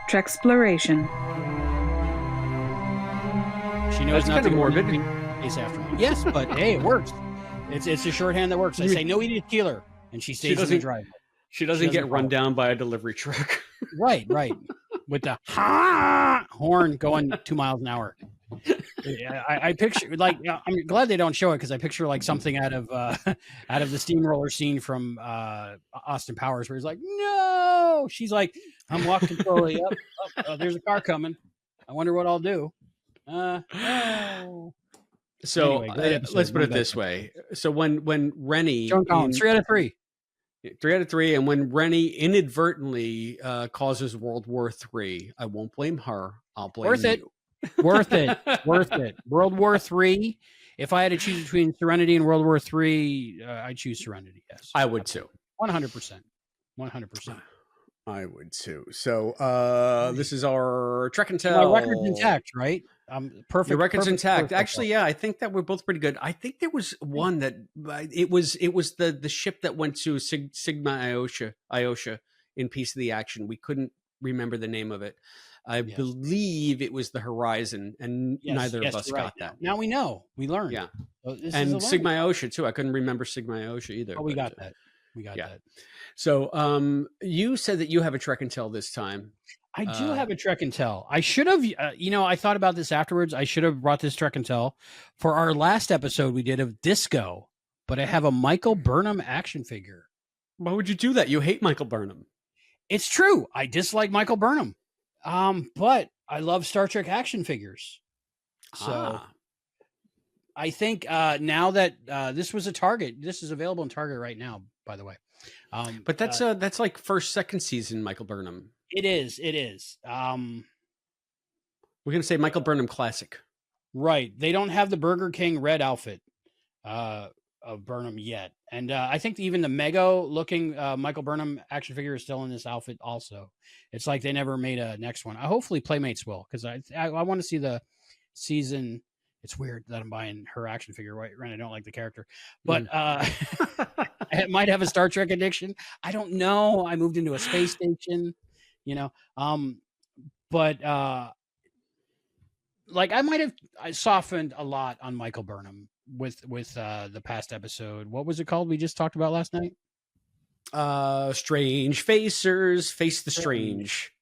Treksploration. She knows That's not kind to of morbid. Chase after me. Yes, but hey, it works. It's a shorthand that works. I say no Edith Keeler, and she stays in the driveway. She doesn't get run down by a delivery truck. Right. With the horn going 2 miles an hour. I picture I'm glad they don't show it because I picture like something out of the steamroller scene from Austin Powers where he's like, no, she's like, I'm walking slowly up. Oh, there's a car coming. I wonder what I'll do. No. So anyway, let's put it this way. So when Rennie, John Collins, 3 out of 3. 3 out of 3, and when Rennie inadvertently causes World War III, I won't blame her. I'll blame you. Worth it. World War III. If I had to choose between Serenity and World War III, I'd choose Serenity. Yes, I would too. 100%. 100%. I would too. So this is our Trek and Tell. My record's intact, right? Perfect. Your record's intact. Perfect. Actually, yeah, I think that we're both pretty good. I think there was one that it was the ship that went to Sigma Iosha in Piece of the Action. We couldn't remember the name of it. I believe it was the Horizon, and neither of us got that. Now we know. We learned. Yeah. So and Sigma Iosha too. I couldn't remember Sigma Iosha either. Oh, we got that. We got that. So you said that you have a Trek and Tell this time. I do have a Trek and Tell. I should have, I thought about this afterwards. I should have brought this Trek and Tell for our last episode we did of Disco, but I have a Michael Burnham action figure. Why would you do that? You hate Michael Burnham. It's true. I dislike Michael Burnham. But I love Star Trek action figures. So I think now that this was a Target, this is available in Target right now, by the way. But that's like second season Michael Burnham. It is. We're gonna say Michael Burnham classic. Right. They don't have the Burger King red outfit of Burnham yet. And I think even the Mego looking Michael Burnham action figure is still in this outfit also. It's like they never made a next one. Hopefully Playmates will, because I want to see the season. It's weird that I'm buying her action figure, right? I don't like the character. But I might have a Star Trek addiction. I don't know. I moved into a space station, but like I might have softened a lot on Michael Burnham with the past episode. What was it called we just talked about last night? Strange Facers, Face the Strange.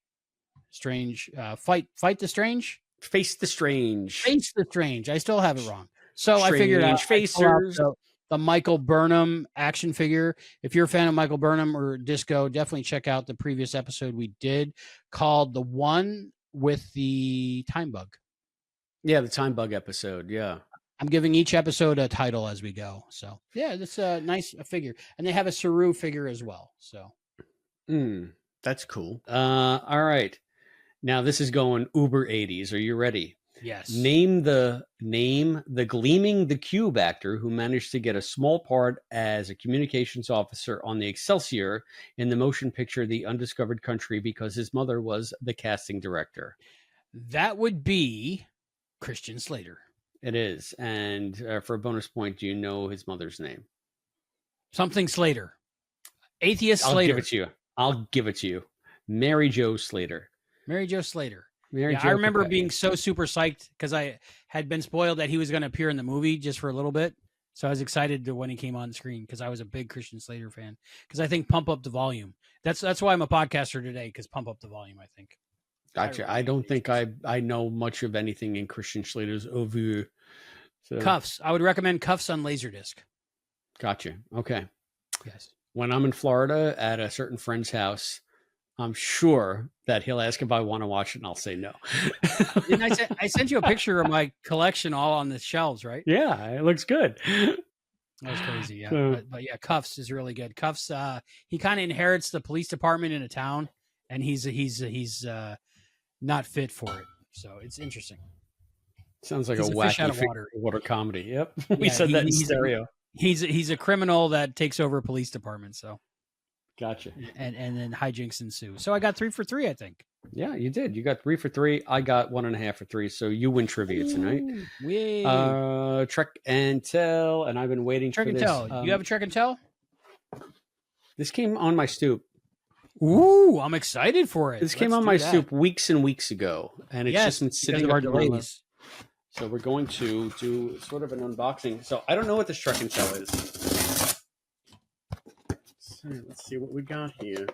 Fight the Strange? Face the Strange. Face the Strange. I still have it wrong. So I figured out Facers. The Michael Burnham action figure. If you're a fan of Michael Burnham or Disco, definitely check out the previous episode we did called The One with the Time Bug. Yeah, the Time Bug episode. Yeah. I'm giving each episode a title as we go. So yeah, that's a nice figure. And they have a Saru figure as well. So that's cool. All right. Now this is going uber 80s. Are you ready? Yes. Name the Gleaming the Cube actor who managed to get a small part as a communications officer on the Excelsior in the motion picture The Undiscovered Country because his mother was the casting director. That would be Christian Slater. It is. And for a bonus point, do you know his mother's name? Something Slater. Atheist Slater. I'll give it to you. Mary Jo Slater. Mary Jo Slater. I remember being so super psyched because I had been spoiled that he was going to appear in the movie just for a little bit. So I was excited when he came on screen because I was a big Christian Slater fan. Because I think Pump Up the Volume. That's why I'm a podcaster today, because Pump Up the Volume, I think. Gotcha. I don't think I know much of anything in Christian Slater's oeuvre. So. Cuffs. I would recommend Cuffs on Laserdisc. Gotcha. Okay. Yes. When I'm in Florida at a certain friend's house, I'm sure that he'll ask if I want to watch it, and I'll say no. I sent you a picture of my collection all on the shelves, right? Yeah, it looks good. That was crazy, yeah. But yeah, Cuffs is really good. Cuffs, he kind of inherits the police department in a town, and he's not fit for it. So it's interesting. Sounds like a wacky water comedy. Yep, we said that in stereo. He's a criminal that takes over a police department. So. Gotcha. And then hijinks ensue. So I got 3 for 3, I think. Yeah, you did. You got 3 for 3. I got 1.5 for 3. So you win trivia tonight. Trek and Tell, and I've been waiting for this. Trek and Tell. You have a Trek and Tell? This came on my stoop. Ooh, I'm excited for it. This came Let's on do my that. soup weeks and weeks ago, and it's just been because sitting of our up in my lap. delays. So we're going to do sort of an unboxing. So I don't know what this Trek and Tell is. So let's see what we got here.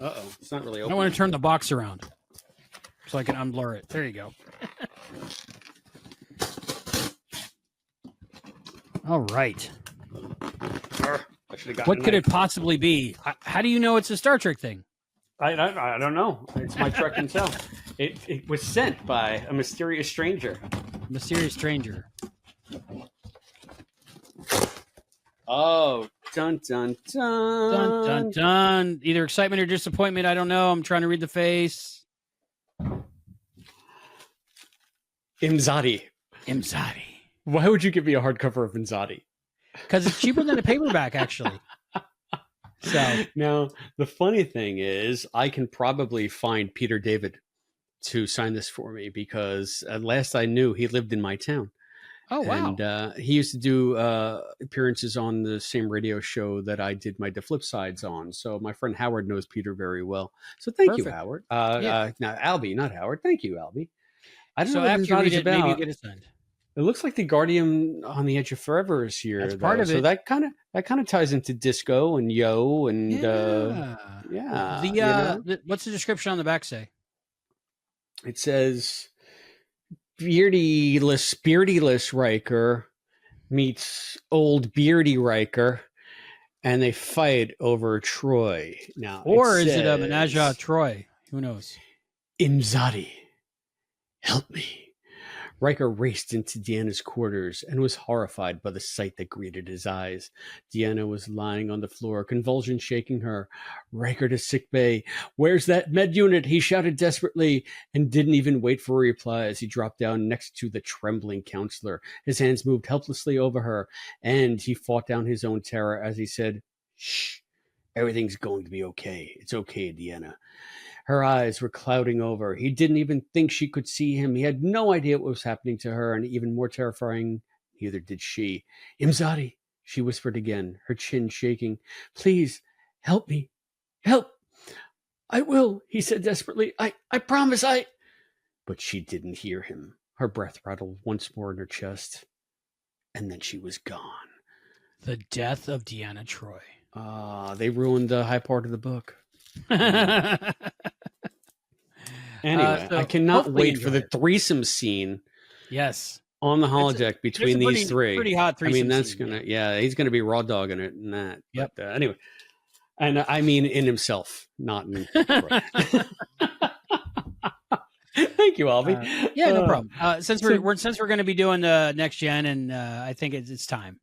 Uh-oh, it's not really open. I want to turn the box around so I can unblur it. There you go. All right. I should have gotten What could it possibly be? How do you know it's a Star Trek thing? I don't know. It's my Trek and Tell. It was sent by a mysterious stranger. Mysterious stranger. Oh, dun dun dun. Dun, dun, dun. Either excitement or disappointment. I don't know. I'm trying to read the face. Imzadi. Imzadi. Why would you give me a hardcover of Imzadi? Because it's cheaper than a paperback, actually. So now, the funny thing is, I can probably find Peter David to sign this for me because at last I knew he lived in my town. Oh, wow. And he used to do appearances on the same radio show that I did my The Flip Sides on. So my friend Howard knows Peter very well. So thank you, Howard. Now, Albie, not Howard. Thank you, Albie. I don't know what after you read it, about. Maybe you get it signed. It looks like the Guardian on the Edge of Forever is here. That's part of it. So that kind of ties into disco and yo and what's the description on the back say? It says beardyless Riker meets old beardy Riker, and they fight over Troy. Now, or is it a menage a Troy? Who knows? Imzadi, help me. Riker raced into Deanna's quarters and was horrified by the sight that greeted his eyes. Deanna was lying on the floor, convulsions shaking her. Riker to sickbay. Where's that med unit? He shouted desperately and didn't even wait for a reply as he dropped down next to the trembling counselor. His hands moved helplessly over her, and he fought down his own terror as he said, "Shh, everything's going to be okay. It's okay, Deanna." Her eyes were clouding over. He didn't even think she could see him. He had no idea what was happening to her, and even more terrifying, neither did she. Imzadi, she whispered again, her chin shaking. Please, help me. Help. I will, he said desperately. I promise I... But she didn't hear him. Her breath rattled once more in her chest, and then she was gone. The death of Deanna Troy. They ruined the high part of the book. Anyway, I cannot wait for the threesome scene. Yes, on the holodeck between these three. Pretty hot threesome. I mean, that's scene, gonna, he's gonna be raw dogging it and that. Yep. But, anyway, and I mean in himself, not in. Thank you, Albie. Yeah, no problem. Since we're going to be doing next gen, and I think it's time.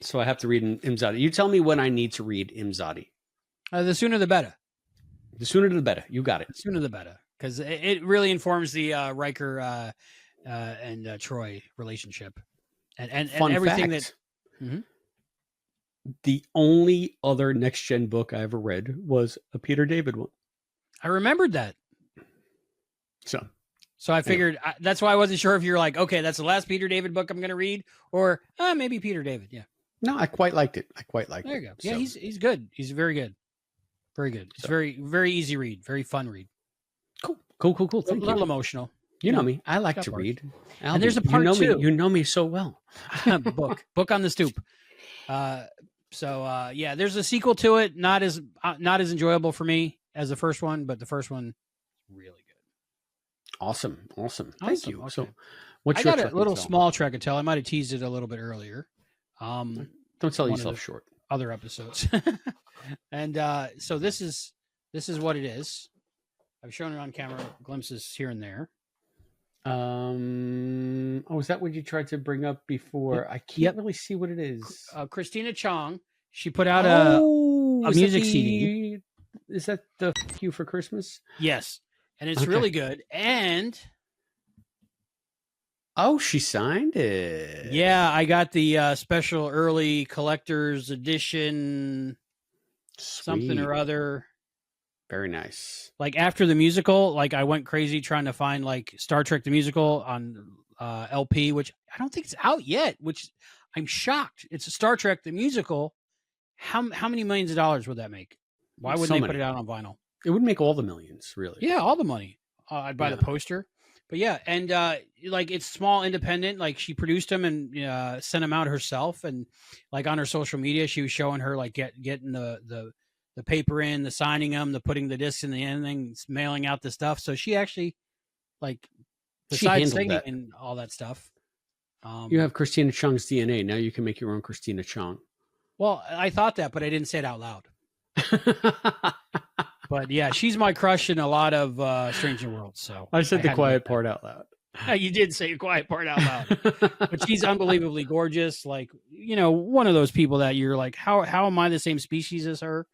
So I have to read Imzadi. You tell me when I need to read Imzadi. The sooner the better. The sooner the better. You got it. The sooner the better, because it really informs the Riker and Troy relationship, and everything fact, that. Mm-hmm. The only other next gen book I ever read was a Peter David one. I remembered that. So I figured that's why I wasn't sure if you're like, okay, that's the last Peter David book I'm going to read, or maybe Peter David. Yeah. No, I quite liked it. There you go. Yeah, he's good. He's very good. Very good. It's very, very easy read. Very fun read. Cool. Thank you. A little emotional. You know me. I like to read. Albie, and there's a part two. You know me so well. Book on the stoop. So there's a sequel to it. Not as enjoyable for me as the first one, but the first one really good. Awesome. Thank you. Okay. So, I got a little small Trek and Tell. I might have teased it a little bit earlier. Don't sell yourself short. Other episodes. And so this is what it is. I've shown it on camera, glimpses here and there. Is that what you tried to bring up before? I can't really see what it is. Christina Chong. She put out a music CD. Is that the F You for Christmas? Yes. And it's really good. And she signed it. Yeah, I got the special early collector's edition. Sweet. Something or other. Very nice. Like after the musical, like I went crazy trying to find like Star Trek the musical on LP, which I don't think it's out yet, which I'm shocked. It's a Star Trek the musical How many millions of dollars would that make? Why wouldn't So they many. put it out on vinyl? It would make all the millions, really. Yeah, all the money. I'd buy the poster. But yeah, and like it's small, independent. Like she produced them and sent them out herself, and like on her social media, she was showing her like getting the paper in, the signing them, the putting the discs in the ending, mailing out the stuff. So she actually like besides singing that. and all that stuff. You have Christina Chong's DNA. Now you can make your own Christina Chong. Well, I thought that, but I didn't say it out loud. But yeah, she's my crush in a lot of Stranger Worlds. So I said the quiet part out loud. You did say a quiet part out loud. But she's unbelievably gorgeous. Like, one of those people that you're like, how am I the same species as her?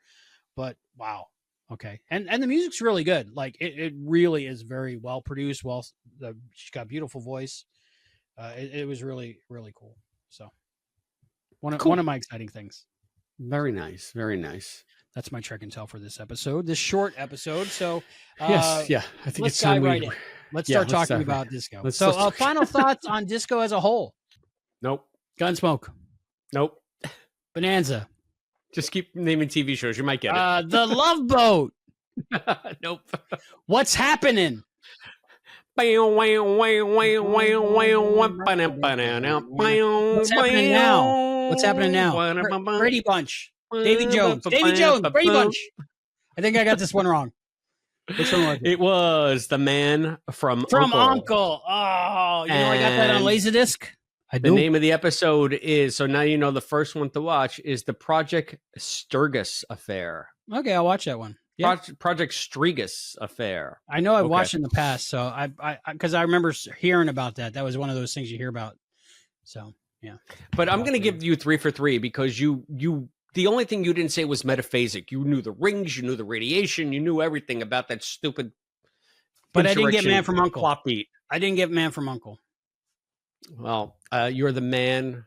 But wow. Okay. And the music's really good. Like it really is very well produced. She's got a beautiful voice. It was really, really cool. So one of my exciting things. Very nice. Very nice. That's my Trek and Tell for this episode, this short episode. So yes, yeah, I think let's it's time dive right in. Let's start talking about disco. Final thoughts on disco as a whole. Nope. Gunsmoke. Nope. Bonanza. Just keep naming TV shows. You might get it. The Love Boat. Nope. What's happening? What's happening now? What's happening now? Brady Bunch. Davy Jones. Brady Bunch. I think I got this one wrong. Which one was it? It was The Man from Uncle. Oh, I got that on Laserdisc. I do. The name of the episode is, so now you know the first one to watch is the Project Sturgis Affair. Okay, I'll watch that one. Yeah. Project Strigus Affair. I know I've watched in the past, so I because I remember hearing about that. That was one of those things you hear about. So yeah. But I'm going to give you 3 for 3 because you the only thing you didn't say was metaphasic. You knew the rings, you knew the radiation, you knew everything about that stupid. But I didn't get Man from Uncle. Plot beat. I didn't get Man from Uncle. Well, you're the man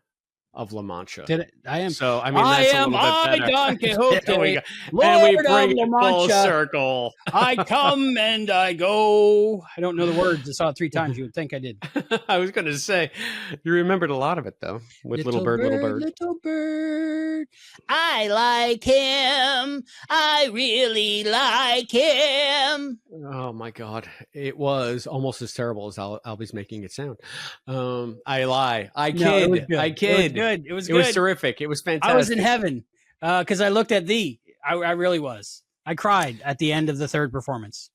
of La Mancha. I am. So I mean, that's a little bit better. Don Quixote, There we go. Lord and we bring of it La full Mancha. circle. I come and I go. I don't know the words. I saw it 3 times. You would think I did. I was going to say, you remembered a lot of it though. With Little Bird. Little bird. I like him. I really like him. Oh my God. It was almost as terrible as Albie's making it sound. I lie. I kid. No, I kid. It was good. It was terrific. It was fantastic. I was in heaven because I looked at thee. I really was. I cried at the end of the 3rd performance.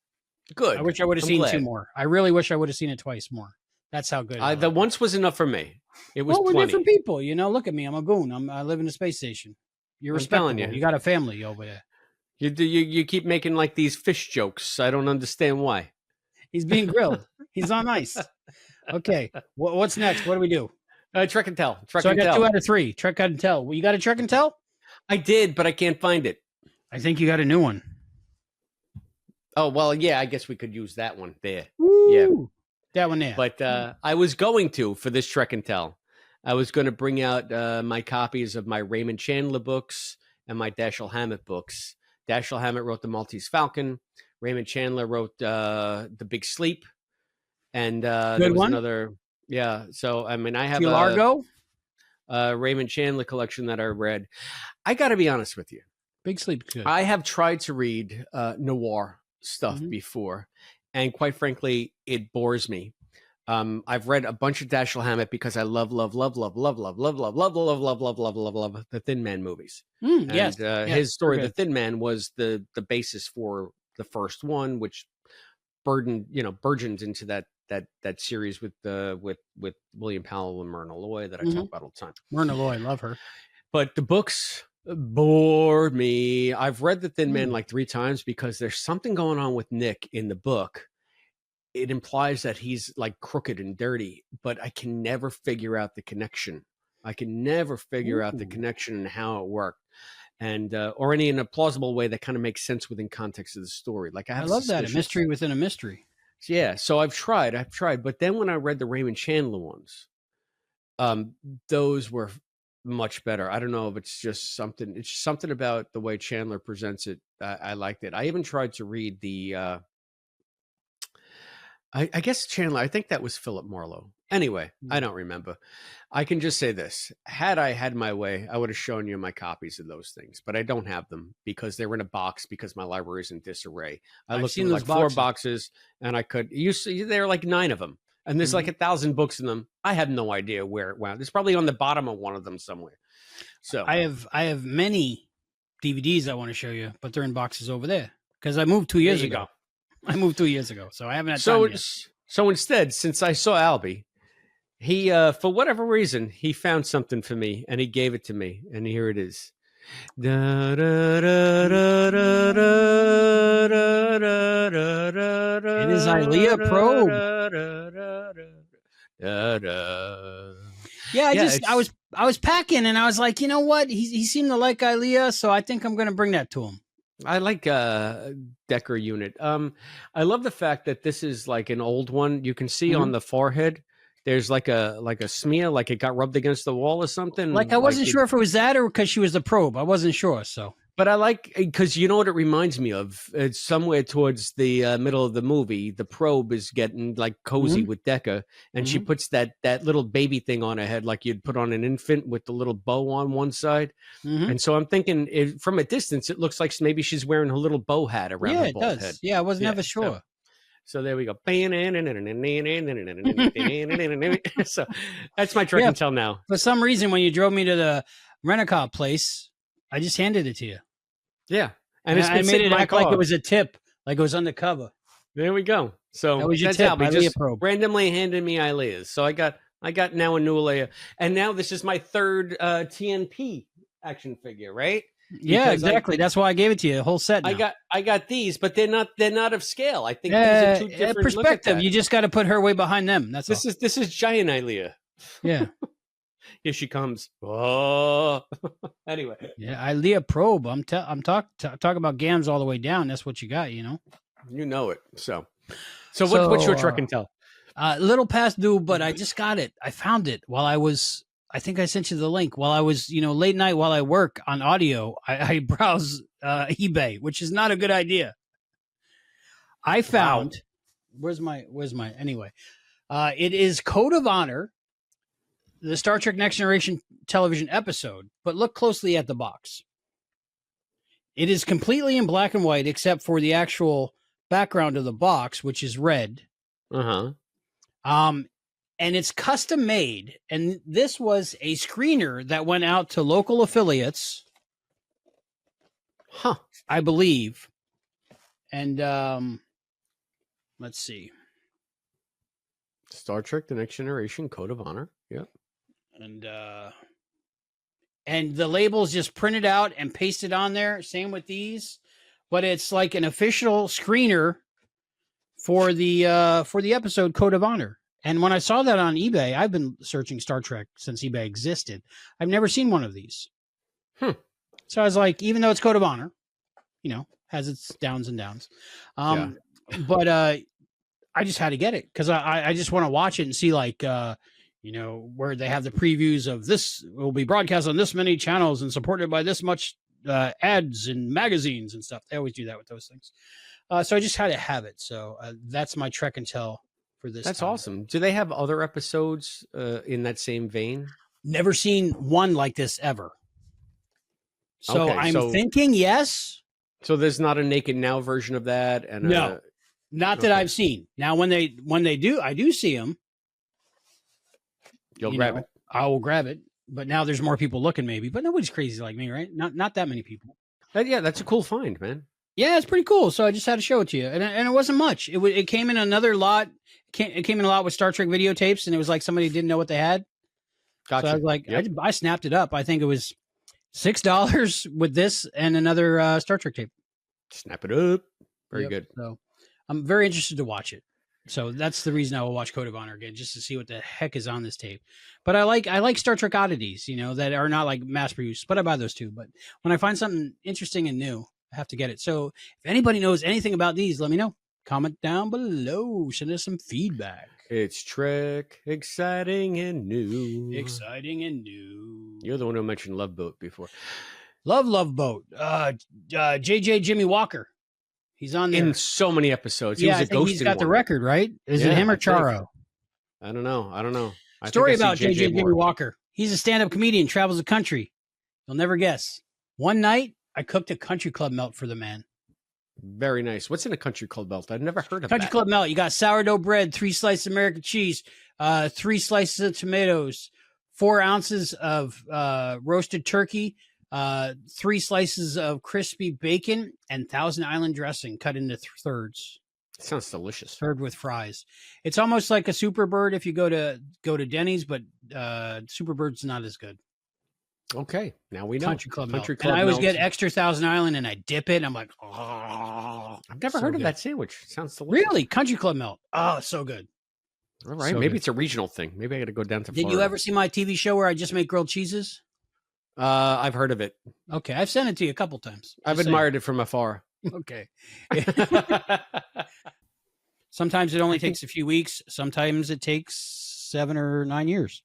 Good. I wish I would have seen 2 more. I really wish I would have seen it twice more. That's how good. The once was enough for me. It was. We're 20. different people. Look at me. I'm a goon. I live in a space station. You're respectable. You got a family over there. You keep making like these fish jokes. I don't understand why. He's being grilled. He's on ice. Okay. What's next? What do we do? Trek and Tell. I got 2 out of 3. Trek and Tell. Well, you got a Trek and Tell? I did, but I can't find it. I think you got a new one. Oh, well, yeah, I guess we could use that one there. Woo! Yeah. That one there. But I was going to, for this Trek and Tell, I was going to bring out my copies of my Raymond Chandler books and my Dashiell Hammett books. Dashiell Hammett wrote The Maltese Falcon. Raymond Chandler wrote The Big Sleep. And there was another. Yeah. So, I mean, I have a Raymond Chandler collection that I read. I got to be honest with you. Big Sleep. Good. I have tried to read noir stuff before. And quite frankly, it bores me. I've read a bunch of Dashiell Hammett because I love the Thin Man movies. Yes. His story, The Thin Man, was the basis for the first one, which burgeoned into that series with William Powell and Myrna Loy that I talk about all the time. Myrna Loy, love her. But the books bore me. I've read The Thin Man like 3 times because there's something going on with Nick in the book. It implies that he's like crooked and dirty, but I can never figure out the connection. I can never figure out the connection and how it worked. And or in a plausible way that kind of makes sense within context of the story. Like I love that, a mystery within a mystery. Yeah, so I've tried, but then when I read the Raymond Chandler ones, those were much better. I don't know if it's just something. It's something about the way Chandler presents it. I liked it. I even tried to read the I guess Chandler, I think that was Philip Marlowe. Anyway, I don't remember. I can just say this. Had I had my way, I would have shown you my copies of those things, but I don't have them because they were in a box because my library is in disarray. I I've looked seen through those like 4 boxes. boxes and I could, you see, there are like 9 of them and there's like 1,000 books in them. I have no idea where it went. It's probably on the bottom of one of them somewhere. So I have many DVDs I want to show you, but they're in boxes over there because I moved 2 years ago. I moved 2 years ago, so I haven't had time yet. So instead, since I saw Albie, he, for whatever reason, he found something for me and he gave it to me. And here it is. It is Ilea Probe. Yeah, I was packing and I was like, you know what? He seemed to like Ilea, so I think I'm going to bring that to him. I like Decker unit. I love the fact that this is like an old one. You can see on the forehead, there's like a smear, like it got rubbed against the wall or something. Like I wasn't sure if it was that or because she was the probe. I wasn't sure. So, but I like because you know what it reminds me of. It's somewhere towards the middle of the movie. The probe is getting like cozy with Decker, and she puts that little baby thing on her head, like you'd put on an infant with the little bow on one side. And so I'm thinking, from a distance, it looks like maybe she's wearing her little bow hat around her bald head. Yeah, I was never sure. So there we go. So that's my trick and tell now. For some reason, when you drove me to the rent-a-car place, I just handed it to you. Yeah. And I made it act like it was a tip, like it was undercover. There we go. So that was your tip. Albie just randomly handed me Ilea's. So I got now a new Ilea. And now this is my third TNP action figure, right? Yeah, exactly. That's why I gave it to you, a whole set. Now. I got these, but they're not of scale. I think these are 2 different perspective. You just got to put her way behind them. That's this is giant Ilea. Yeah. Here she comes. Oh. Anyway. Yeah, Ilea Probe. I'm talking about gams all the way down. That's what you got, you know. You know it. So what's your trick and tell? Little past due, but I just got it. I found it while I was. I think I sent you the link while I was, late night while I work on audio. I browse eBay, which is not a good idea. I found where's my anyway. It is Code of Honor, the Star Trek Next Generation television episode, but look closely at the box. It is completely in black and white except for the actual background of the box, which is red. And it's custom made. And this was a screener that went out to local affiliates. I believe. And let's see. Star Trek The Next Generation Code of Honor. Yep. And the label's just printed out and pasted on there. Same with these. But it's like an official screener for the episode Code of Honor. And when I saw that on eBay, I've been searching Star Trek since eBay existed. I've never seen one of these. So I was like, even though it's Code of Honor, has its downs and downs. But I just had to get it because I just want to watch it and see where they have the previews of this will be broadcast on this many channels and supported by this much ads and magazines and stuff. They always do that with those things. So I just had to have it. So that's my Trek and Tell. For this. That's awesome. Do they have other episodes in that same vein? Never seen one like this ever. So I'm thinking yes. So there's not a Naked Now version of that, and no, not that I've seen. Now when they do, I do see them. You'll grab it. I will grab it. But now there's more people looking, maybe. But nobody's crazy like me, right? Not that many people. Yeah, that's a cool find, man. Yeah, it's pretty cool. So I just had to show it to you, and it wasn't much. It came in another lot. It came in a lot with Star Trek videotapes, and it was like somebody didn't know what they had. Gotcha. So I was like, I snapped it up. I think it was $6 with this and another Star Trek tape. Snap it up. Very good. So I'm very interested to watch it. So that's the reason I will watch Code of Honor again, just to see what the heck is on this tape. But I like Star Trek oddities, that are not like mass produced, but I buy those too. But when I find something interesting and new, I have to get it. So if anybody knows anything about these, let me know. Comment down below. Send us some feedback. It's Trek, exciting and new. Exciting and new. You're the one who mentioned Love Boat before. Love Boat. JJ Jimmy Walker. He's on there in so many episodes. He Yeah, was I a think ghost he's in got the one. record, right? Is it Yeah, him or I think. Charo? I don't know. I Story think I about see JJ Jimmy Moore. Walker. He's a stand-up comedian, travels the country. You'll never guess. One night, I cooked a country club melt for the man. Very nice. What's in a country club melt? I've never heard of Country that. club melt. You got sourdough bread, 3 slices of American cheese, 3 slices of tomatoes, 4 ounces of roasted turkey, 3 slices of crispy bacon, and Thousand Island dressing cut into thirds. Sounds delicious. Served with fries. It's almost like a Superbird if you go to Denny's, but Superbird's not as good. Okay, now we know. Country Club Country melt. Club And I always melt. get extra Thousand Island and I dip it. And I'm like, oh. I've never so heard of good. that sandwich. Sounds delicious. Really? Country Club melt. Oh, it's so good. All right, So maybe good. it's a regional thing. Maybe I got to go down to Did Florida. you ever see my TV show where I just make grilled cheeses? I've heard of it. Okay, I've sent it to you a couple times. I've Just admired it from afar. saying. Okay. Sometimes it only takes a few weeks. Sometimes it takes 7 or 9 years.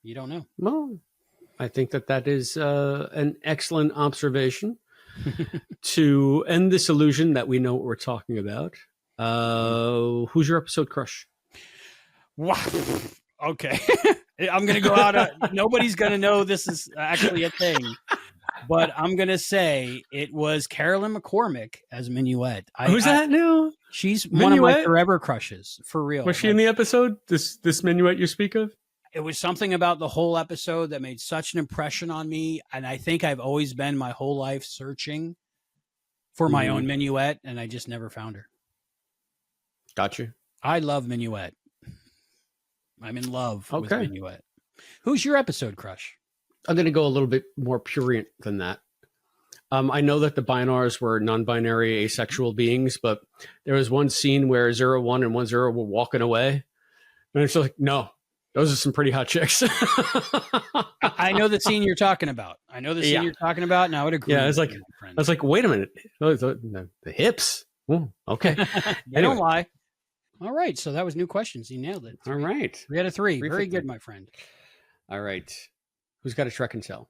You don't know. Well, I think that is an excellent observation to end this illusion that we know what we're talking about. Who's your episode crush? Wow. Okay. I'm going to go out. Nobody's going to know this is actually a thing. But I'm going to say it was Carolyn McCormick as Minuet. Who's that now? She's one of my Minuet? forever crushes, for real. Was she in the episode? This Minuet you speak of? It was something about the whole episode that made such an impression on me. And I think I've always been my whole life searching for my own Minuet, and I just never found her. Gotcha. I love Minuet. I'm in love with Minuet. Who's your episode crush? I'm going to go a little bit more prurient than that. I know that the Binars were non-binary asexual beings, but there was one scene where 01 and 10 were walking away. And it's like, no, those are some pretty hot chicks. I know the scene you're talking about. And I would agree. Yeah, it's like, I was like, wait a minute. The hips. Ooh, okay. They don't lie. All right. So that was new questions. You nailed it. All right. 3 out of 3. Very good, my friend. All right. Who's got a Trek and Tell?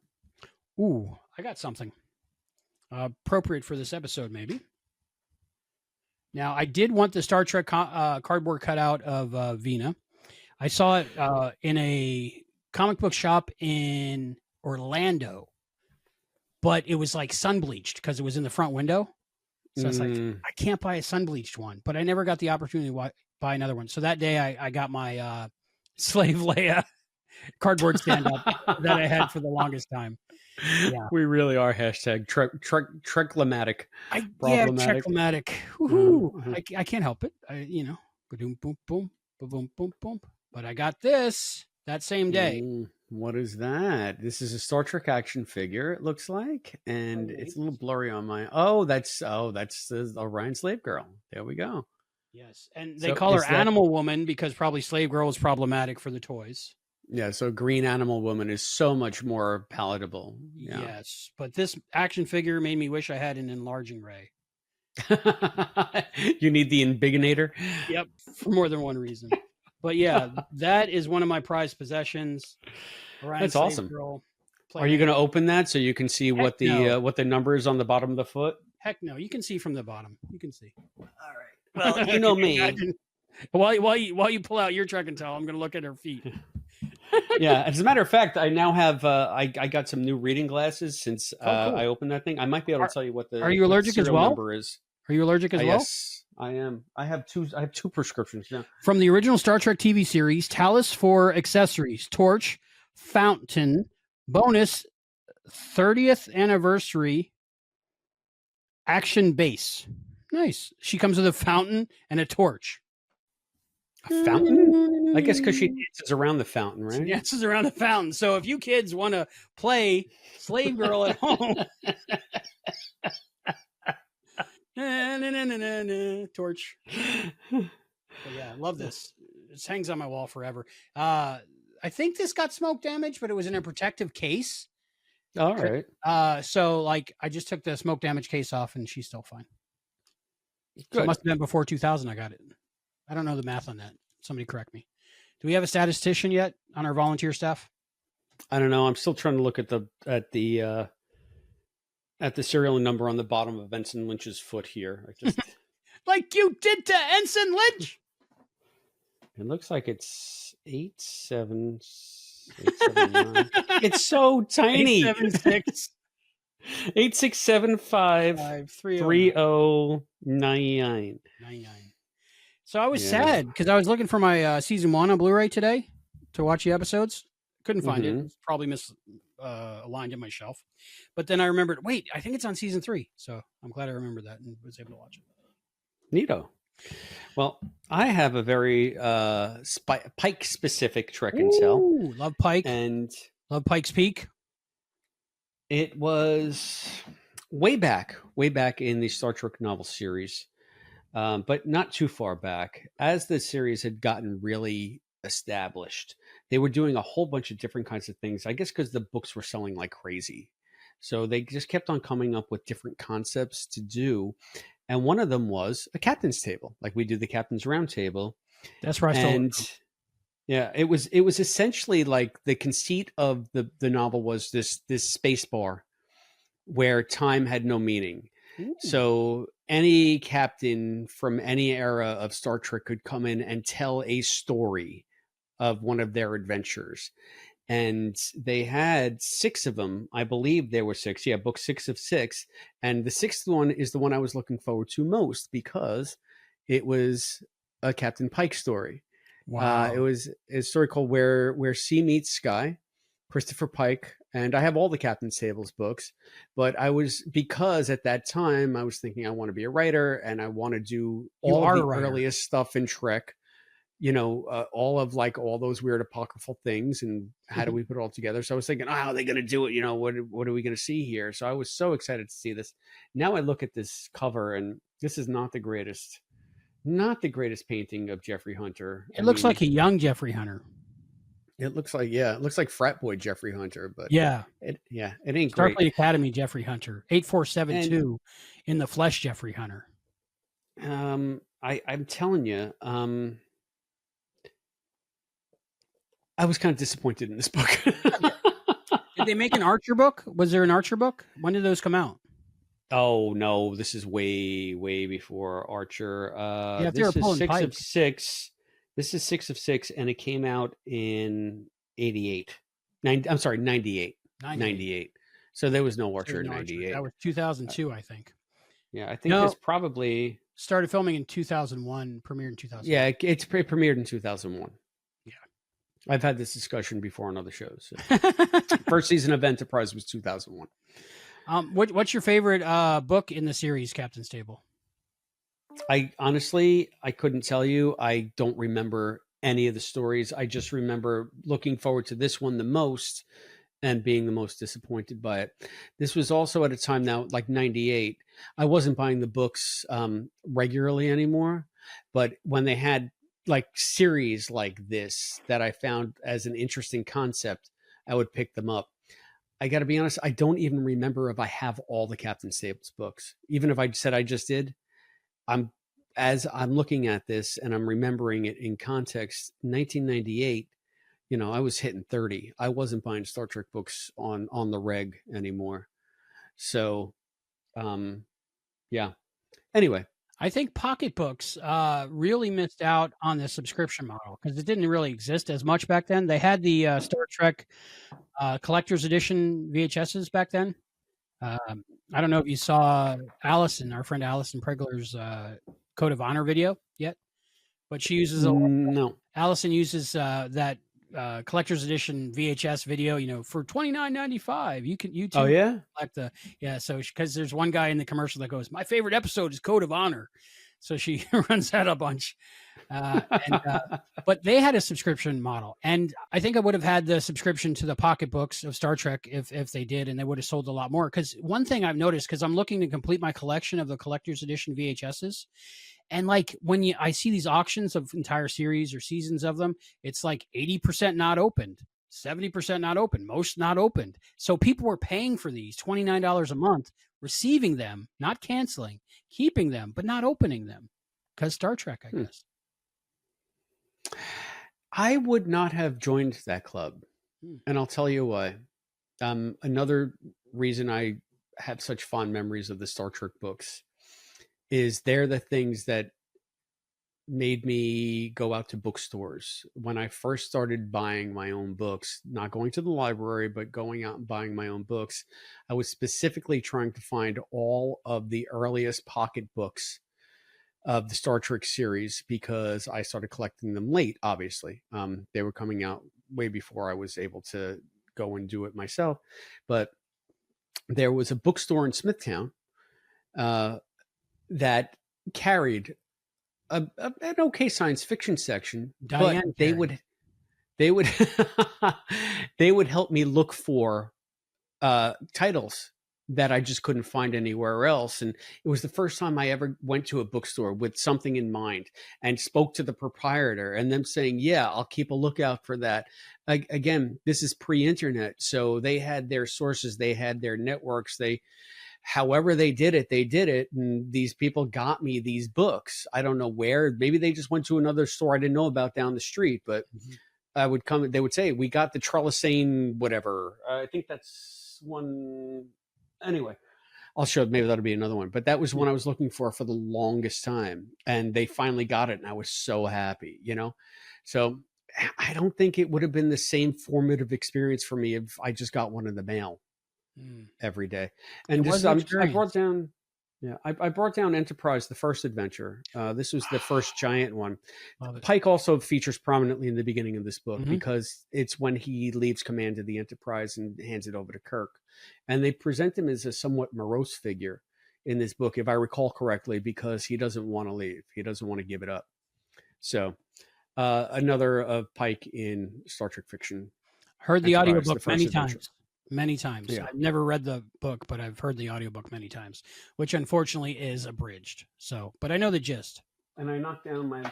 Ooh, I got something appropriate for this episode, maybe. Now, I did want the Star Trek cardboard cutout of Vina. I saw it in a comic book shop in Orlando, but it was like sun bleached because it was in the front window. So it's like, I can't buy a sun bleached one, but I never got the opportunity to buy another one. So that day I got my Slave Leia cardboard stand up that I had for the longest time. Yeah. We really are hashtag Treklematic. Treklematic. Mm-hmm. I can't help it. Boom, boom, boom, boom, boom, boom. But I got this that same day. What is that? This is a Star Trek action figure, it looks like, and it's a little blurry on my. That's the Orion Slave Girl. There we go. Yes, and they call her Animal Woman because probably Slave Girl is problematic for the toys. Yeah, so Green Animal Woman is so much more palatable. Yeah. Yes, but this action figure made me wish I had an enlarging ray. You need the Embiggenator? Yep, for more than one reason. But yeah, that is one of my prized possessions. That's awesome. Are you going to open that so you can see what the number is on the bottom of the foot? Heck no, you can see from the bottom. You can see. All right. Well, you know me. While you pull out your Trek and Tell, I'm going to look at her feet. Yeah, as a matter of fact, I now have I got some new reading glasses since cool. I opened that thing. I might be able to tell you what the Are you allergic as well? Number is. Are you allergic as well? Yes, I am. I have two prescriptions now. From the original Star Trek TV series, Talus for accessories, torch, fountain, bonus 30th anniversary action base. Nice. She comes with a fountain and a torch. A fountain? I guess because she dances around the fountain, right? She dances around the fountain. So if you kids want to play Slave Girl at home, torch. But yeah, I love this. This hangs on my wall forever. I think this got smoke damage, but it was in a protective case. All right. So like I just took the smoke damage case off and she's still fine. So it must have been before 2000 I got it. I don't know the math on that. Somebody correct me. Do we have a statistician yet on our volunteer staff? I don't know. I'm still trying to look at the at the serial number on the bottom of Ensign Lynch's foot here. I just Like you did to Ensign Lynch. It looks like it's 879. It's so tiny. 876 8675 3099. So I was sad because I was looking for my season 1 on Blu-ray today to watch the episodes. Couldn't find it. It's probably misaligned in my shelf. But then I remembered, wait, I think it's on season 3. So I'm glad I remembered that and was able to watch it. Neato. Well, I have a very Pike-specific Trek and Cell. Love Pike. And love Pike's Peak. It was way back in the Star Trek novel series, but not too far back. As the series had gotten really established, they were doing a whole bunch of different kinds of things, I guess because the books were selling like crazy. So they just kept on coming up with different concepts to do. And one of them was a captain's table, like we do the captain's round table. That's where I started. Yeah, it was essentially like the conceit of the novel was this space bar where time had no meaning. Ooh. So any captain from any era of Star Trek could come in and tell a story of one of their adventures. And they had 6 of them. I believe there were 6. Yeah, book 6 of 6. And the 6th one is the one I was looking forward to most because it was a Captain Pike story. Wow. It was a story called Where Sea Meets Sky, Christopher Pike. And I have all the Captain's Tables books, but because at that time I was thinking I want to be a writer and I want to do all of the earliest stuff in Trek. All those weird apocryphal things and how do we put it all together? So I was thinking, how are they going to do it? What are we going to see here? So I was so excited to see this. Now I look at this cover and this is not the greatest painting of Jeffrey Hunter. It looks like a young Jeffrey Hunter. It looks like frat boy Jeffrey Hunter, but it ain't great. Starfleet Academy Jeffrey Hunter, 8472 in the flesh Jeffrey Hunter. I'm telling you, I was kind of disappointed in this book. Did they make an Archer book? Was there an Archer book? When did those come out? Oh no, this is way before Archer. This is 6 of 6. This is 6 of 6, and it came out in 98. 98. 98. So there was no Archer in 98. That was 2002, I think. Yeah, I think this probably started filming in 2001, premiered in 2001. Yeah, it premiered in 2001. I've had this discussion before on other shows. So. First season of Enterprise was 2001. What's your favorite book in the series, Captain's Table? I couldn't tell you. I don't remember any of the stories. I just remember looking forward to this one the most and being the most disappointed by it. This was also at a time now, like 98. I wasn't buying the books regularly anymore, but when they had like series like this that I found as an interesting concept, I would pick them up. I got to be honest, I don't even remember if I have all the Captain's Tables books. Even if I said I just did, as I'm looking at this and I'm remembering it in context, 1998, I was hitting 30. I wasn't buying Star Trek books on the reg anymore. So, Anyway. I think pocketbooks really missed out on the subscription model because it didn't really exist as much back then. They had the Star Trek collector's edition VHSs back then. I don't know if you saw our friend Allison Pregler's Code of Honor video yet, but she uses no. Allison uses that collector's edition VHS video, for $29.95. You can Oh yeah, collect So because there's one guy in the commercial that goes, "My favorite episode is Code of Honor," so she runs that a bunch. But they had a subscription model, and I think I would have had the subscription to the pocketbooks of Star Trek if they did, and they would have sold a lot more. Because one thing I've noticed, because I'm looking to complete my collection of the collector's edition VHSs. And like when I see these auctions of entire series or seasons of them, it's like 80% not opened, 70% not open, most not opened. So people were paying for these $29 a month, receiving them, not canceling, keeping them, but not opening them because Star Trek, I guess. I would not have joined that club. And I'll tell you why. Another reason I have such fond memories of the Star Trek books is they're the things that made me go out to bookstores. When I first started buying my own books, not going to the library, but going out and buying my own books, I was specifically trying to find all of the earliest pocket books of the Star Trek series because I started collecting them late, obviously. They were coming out way before I was able to go and do it myself. But there was a bookstore in Smithtown that carried an okay science fiction section, Diane but they would they would help me look for titles that I just couldn't find anywhere else. And it was the first time I ever went to a bookstore with something in mind and spoke to the proprietor and them saying, yeah, I'll keep a lookout for that. Again, this is pre-internet. So they had their sources, they had their networks, however they did it. And these people got me these books. I don't know where, maybe they just went to another store I didn't know about down the street, but I would come, they would say, we got the Trellisane, whatever. I think that's one. Anyway, I'll show, maybe that'll be another one, but that was one I was looking for the longest time, and they finally got it. And I was so happy, so I don't think it would have been the same formative experience for me if I just got one in the mail every day. And just, I brought down, I brought down Enterprise, the first adventure. This was the first giant one. Pike also features prominently in the beginning of this book because it's when he leaves command of the Enterprise and hands it over to Kirk. And they present him as a somewhat morose figure in this book, if I recall correctly, because he doesn't want to leave. He doesn't want to give it up. So another of Pike in Star Trek fiction. Heard the audiobook many times. Many times. Yeah. I've never read the book, but I've heard the audiobook many times, which unfortunately is abridged. So, but I know the gist. And I knocked down my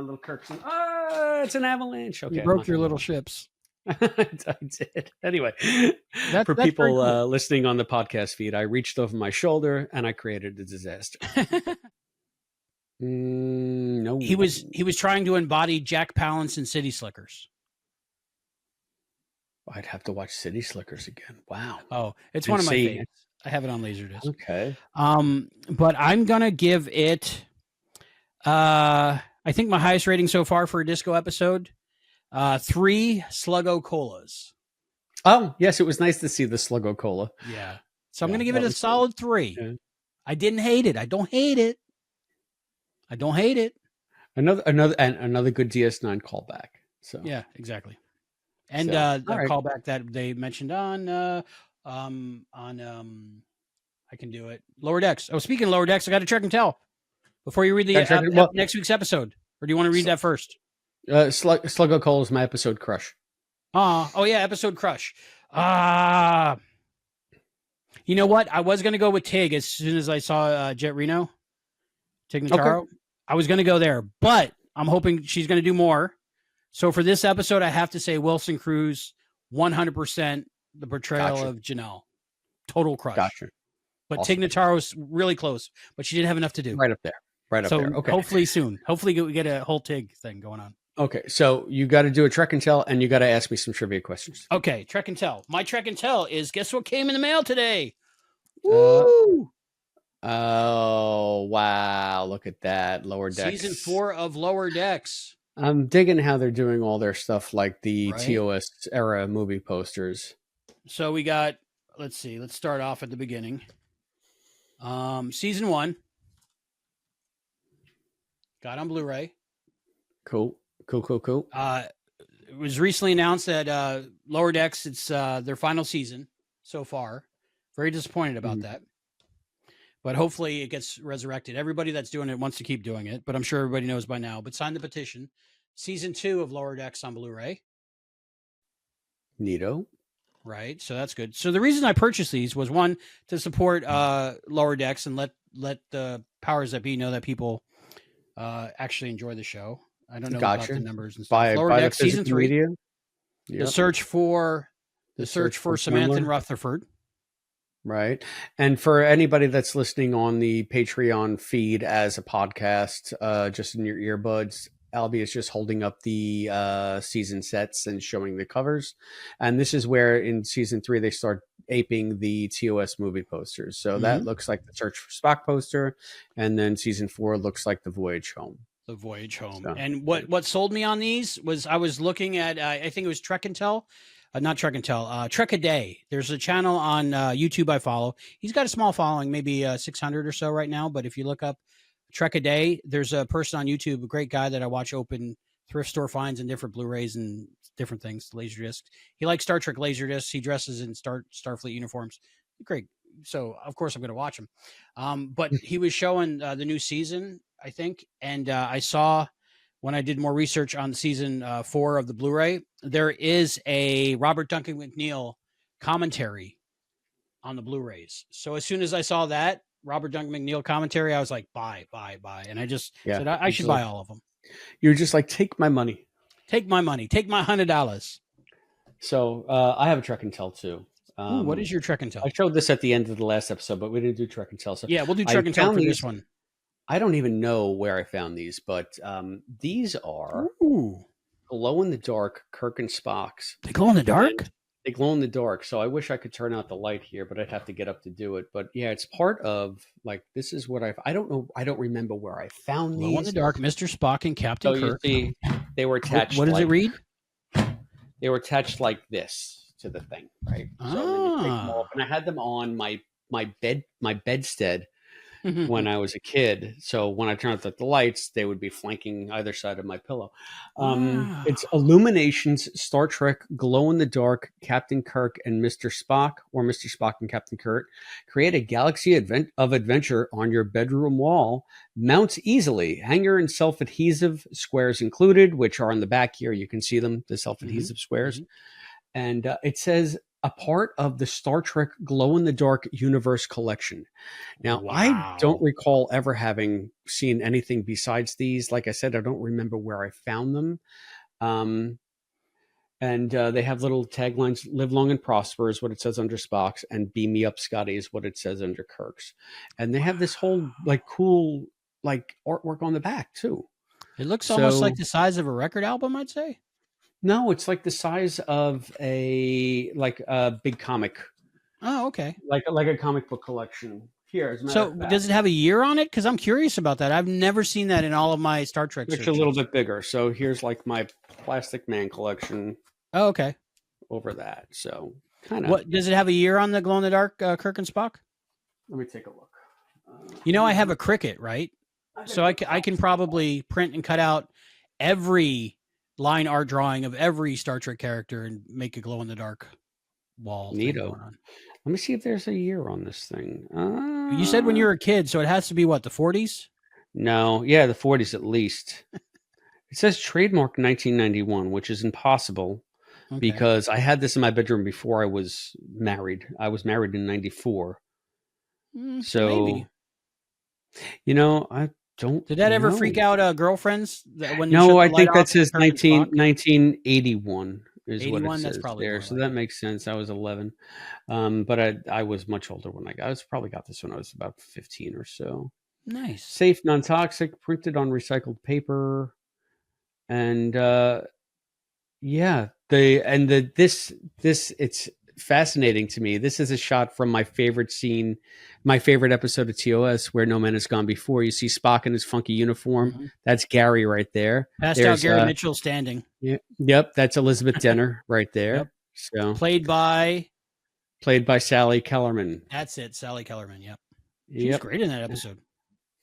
little Kirk. It's an avalanche. Okay. You broke your little ships. I did. Anyway, for people cool. Listening on the podcast feed, I reached over my shoulder and I created a disaster. No. He was trying to embody Jack Palance in City Slickers. I'd have to watch City Slickers again. Wow. Oh, it's one of my favorites. I have it on Laserdisc. Okay. But I'm gonna give it. I think my highest rating so far for a disco episode. 3 Sluggo Colas. Oh, yes, it was nice to see the Sluggo Cola. Yeah. So I'm gonna give it a solid 3. Yeah. I didn't hate it. I don't hate it. Another good DS9 callback. So yeah, exactly. And the callback that they mentioned on I can do it. Lower Decks. Oh, speaking of Lower Decks, I got a Trek and Tell before you read the next week's episode. Or do you want to read that first? Sluggo Cole is my episode crush. Oh yeah, episode crush. You know what? I was going to go with Tig as soon as I saw Jet Reno. Tig Notaro. Okay. I was going to go there, but I'm hoping she's going to do more. So for this episode, I have to say Wilson Cruz, 100% the portrayal of Janelle. Total crush. Gotcha. But awesome. Tig Notaro's really close, but she didn't have enough to do. Right up there. Okay. Hopefully soon. Hopefully we get a whole Tig thing going on. Okay. So you got to do a Trek and Tell, and you got to ask me some trivia questions. Okay. Trek and Tell. My Trek and Tell is, guess what came in the mail today? Woo! Oh, wow. Look at that. Lower Decks. Season 4 of Lower Decks. I'm digging how they're doing all their stuff like the TOS era movie posters. So we got, let's see, let's start off at the beginning. Season 1. Got on Blu-ray. Cool. It was recently announced that Lower Decks, it's their final season so far. Very disappointed about that. But hopefully it gets resurrected. Everybody that's doing it wants to keep doing it, but I'm sure everybody knows by now. But sign the petition. Season 2 of Lower Decks on Blu-ray. Neato. Right. So that's good. So the reason I purchased these was, one, to support Lower Decks and let the powers that be know that people actually enjoy the show. I don't know about the numbers and stuff. Lower Decks Season 3. Media. Yep. The search for Samantha and Rutherford. Right. And for anybody that's listening on the Patreon feed as a podcast, just in your earbuds, Albie is just holding up the season sets and showing the covers. And this is where in season 3, they start aping the TOS movie posters. So that looks like the Search for Spock poster, and then season 4 looks like the Voyage Home. The Voyage Home. So, and what sold me on these was I was looking at I think it was Trek and Tell, not Trek and Tell, Trek a Day. There's a channel on YouTube I follow. He's got a small following, maybe 600 or so right now. But if you look up Trek a Day, there's a person on YouTube, a great guy that I watch open thrift store finds and different Blu-rays and different things, laser discs. He likes Star Trek laser discs. He dresses in Starfleet uniforms. Great. So of course I'm going to watch him. But he was showing the new season, I think, and I saw when I did more research on season 4 of the Blu-ray, there is a Robert Duncan McNeil commentary on the Blu-rays. So as soon as I saw that Robert Duncan McNeil commentary, I was like, buy. And I just said, I should buy all of them. You're just like, take my money. Take my money. Take my $100. So I have a Trek and Tell too. Ooh, what is your Trek and Tell? I showed this at the end of the last episode, but we didn't do Trek and Tell. So yeah, we'll do Trek and Tell for this one. I don't even know where I found these, but these are glow-in-the-dark Kirk and Spock's. They glow in the dark? They glow in the dark. So I wish I could turn out the light here, but I'd have to get up to do it. But yeah, it's part of, like, this is what I don't know. I don't remember where I found these. Glow in the dark, Mr. Spock and Captain Kirk. You see, they were attached. What does it read? They were attached like this to the thing, right? So then you take them off, and I had them on my bedstead when I was a kid. So when I turned out the lights, they would be flanking either side of my pillow. It's Illuminations, Star Trek, Glow in the Dark, Captain Kirk and Mr. Spock, or Mr. Spock and Captain Kirk. Create a galaxy of adventure on your bedroom wall. Mounts easily. Hanger and self-adhesive squares included, which are on the back here. You can see them, the self-adhesive squares. And it says, a part of the Star Trek Glow-in-the-Dark Universe collection. Now, I don't recall ever having seen anything besides these. Like I said, I don't remember where I found them. And they have little taglines, live long and prosper is what it says under Spock's, and beam me up, Scotty is what it says under Kirk's. And they have this whole like cool like artwork on the back too. It looks almost like the size of a record album, I'd say. No, it's like the size of a big comic. Oh, okay. Like a comic book collection. Here, so does it have a year on it? Because I'm curious about that. I've never seen that in all of my Star Trek. It's a little bit bigger. So here's like my Plastic Man collection. Oh, okay. Over that. So kind of. What does it have a year on the glow in the dark Kirk and Spock? Let me take a look. I have a Cricut, right? So I can probably print and cut out every line art drawing of every Star Trek character and make a glow in the dark wall. Neato. Let me see if there's a year on this thing. You said when you were a kid, so it has to be what, the 40s? No, yeah, the 40s at least. It says trademark 1991, which is impossible because I had this in my bedroom before I was married. I was married in 94. So maybe. I don't. Did that ever freak out girlfriends? No, I think that says 1981 is 81, what it says that's probably there. So that makes sense. I was 11, but I was much older when I probably got this when I was about 15 or so. Nice, safe, non-toxic, printed on recycled paper, and this it's fascinating to me. This is a shot from my favorite scene, my favorite episode of TOS, Where No Man Has Gone Before. You see Spock in his funky uniform. That's Gary right there. Passed out Gary Mitchell standing. Yep, that's Elizabeth Denner right there. Yep. So played by Sally Kellerman. That's it, Sally Kellerman. Yep, she's great in that episode.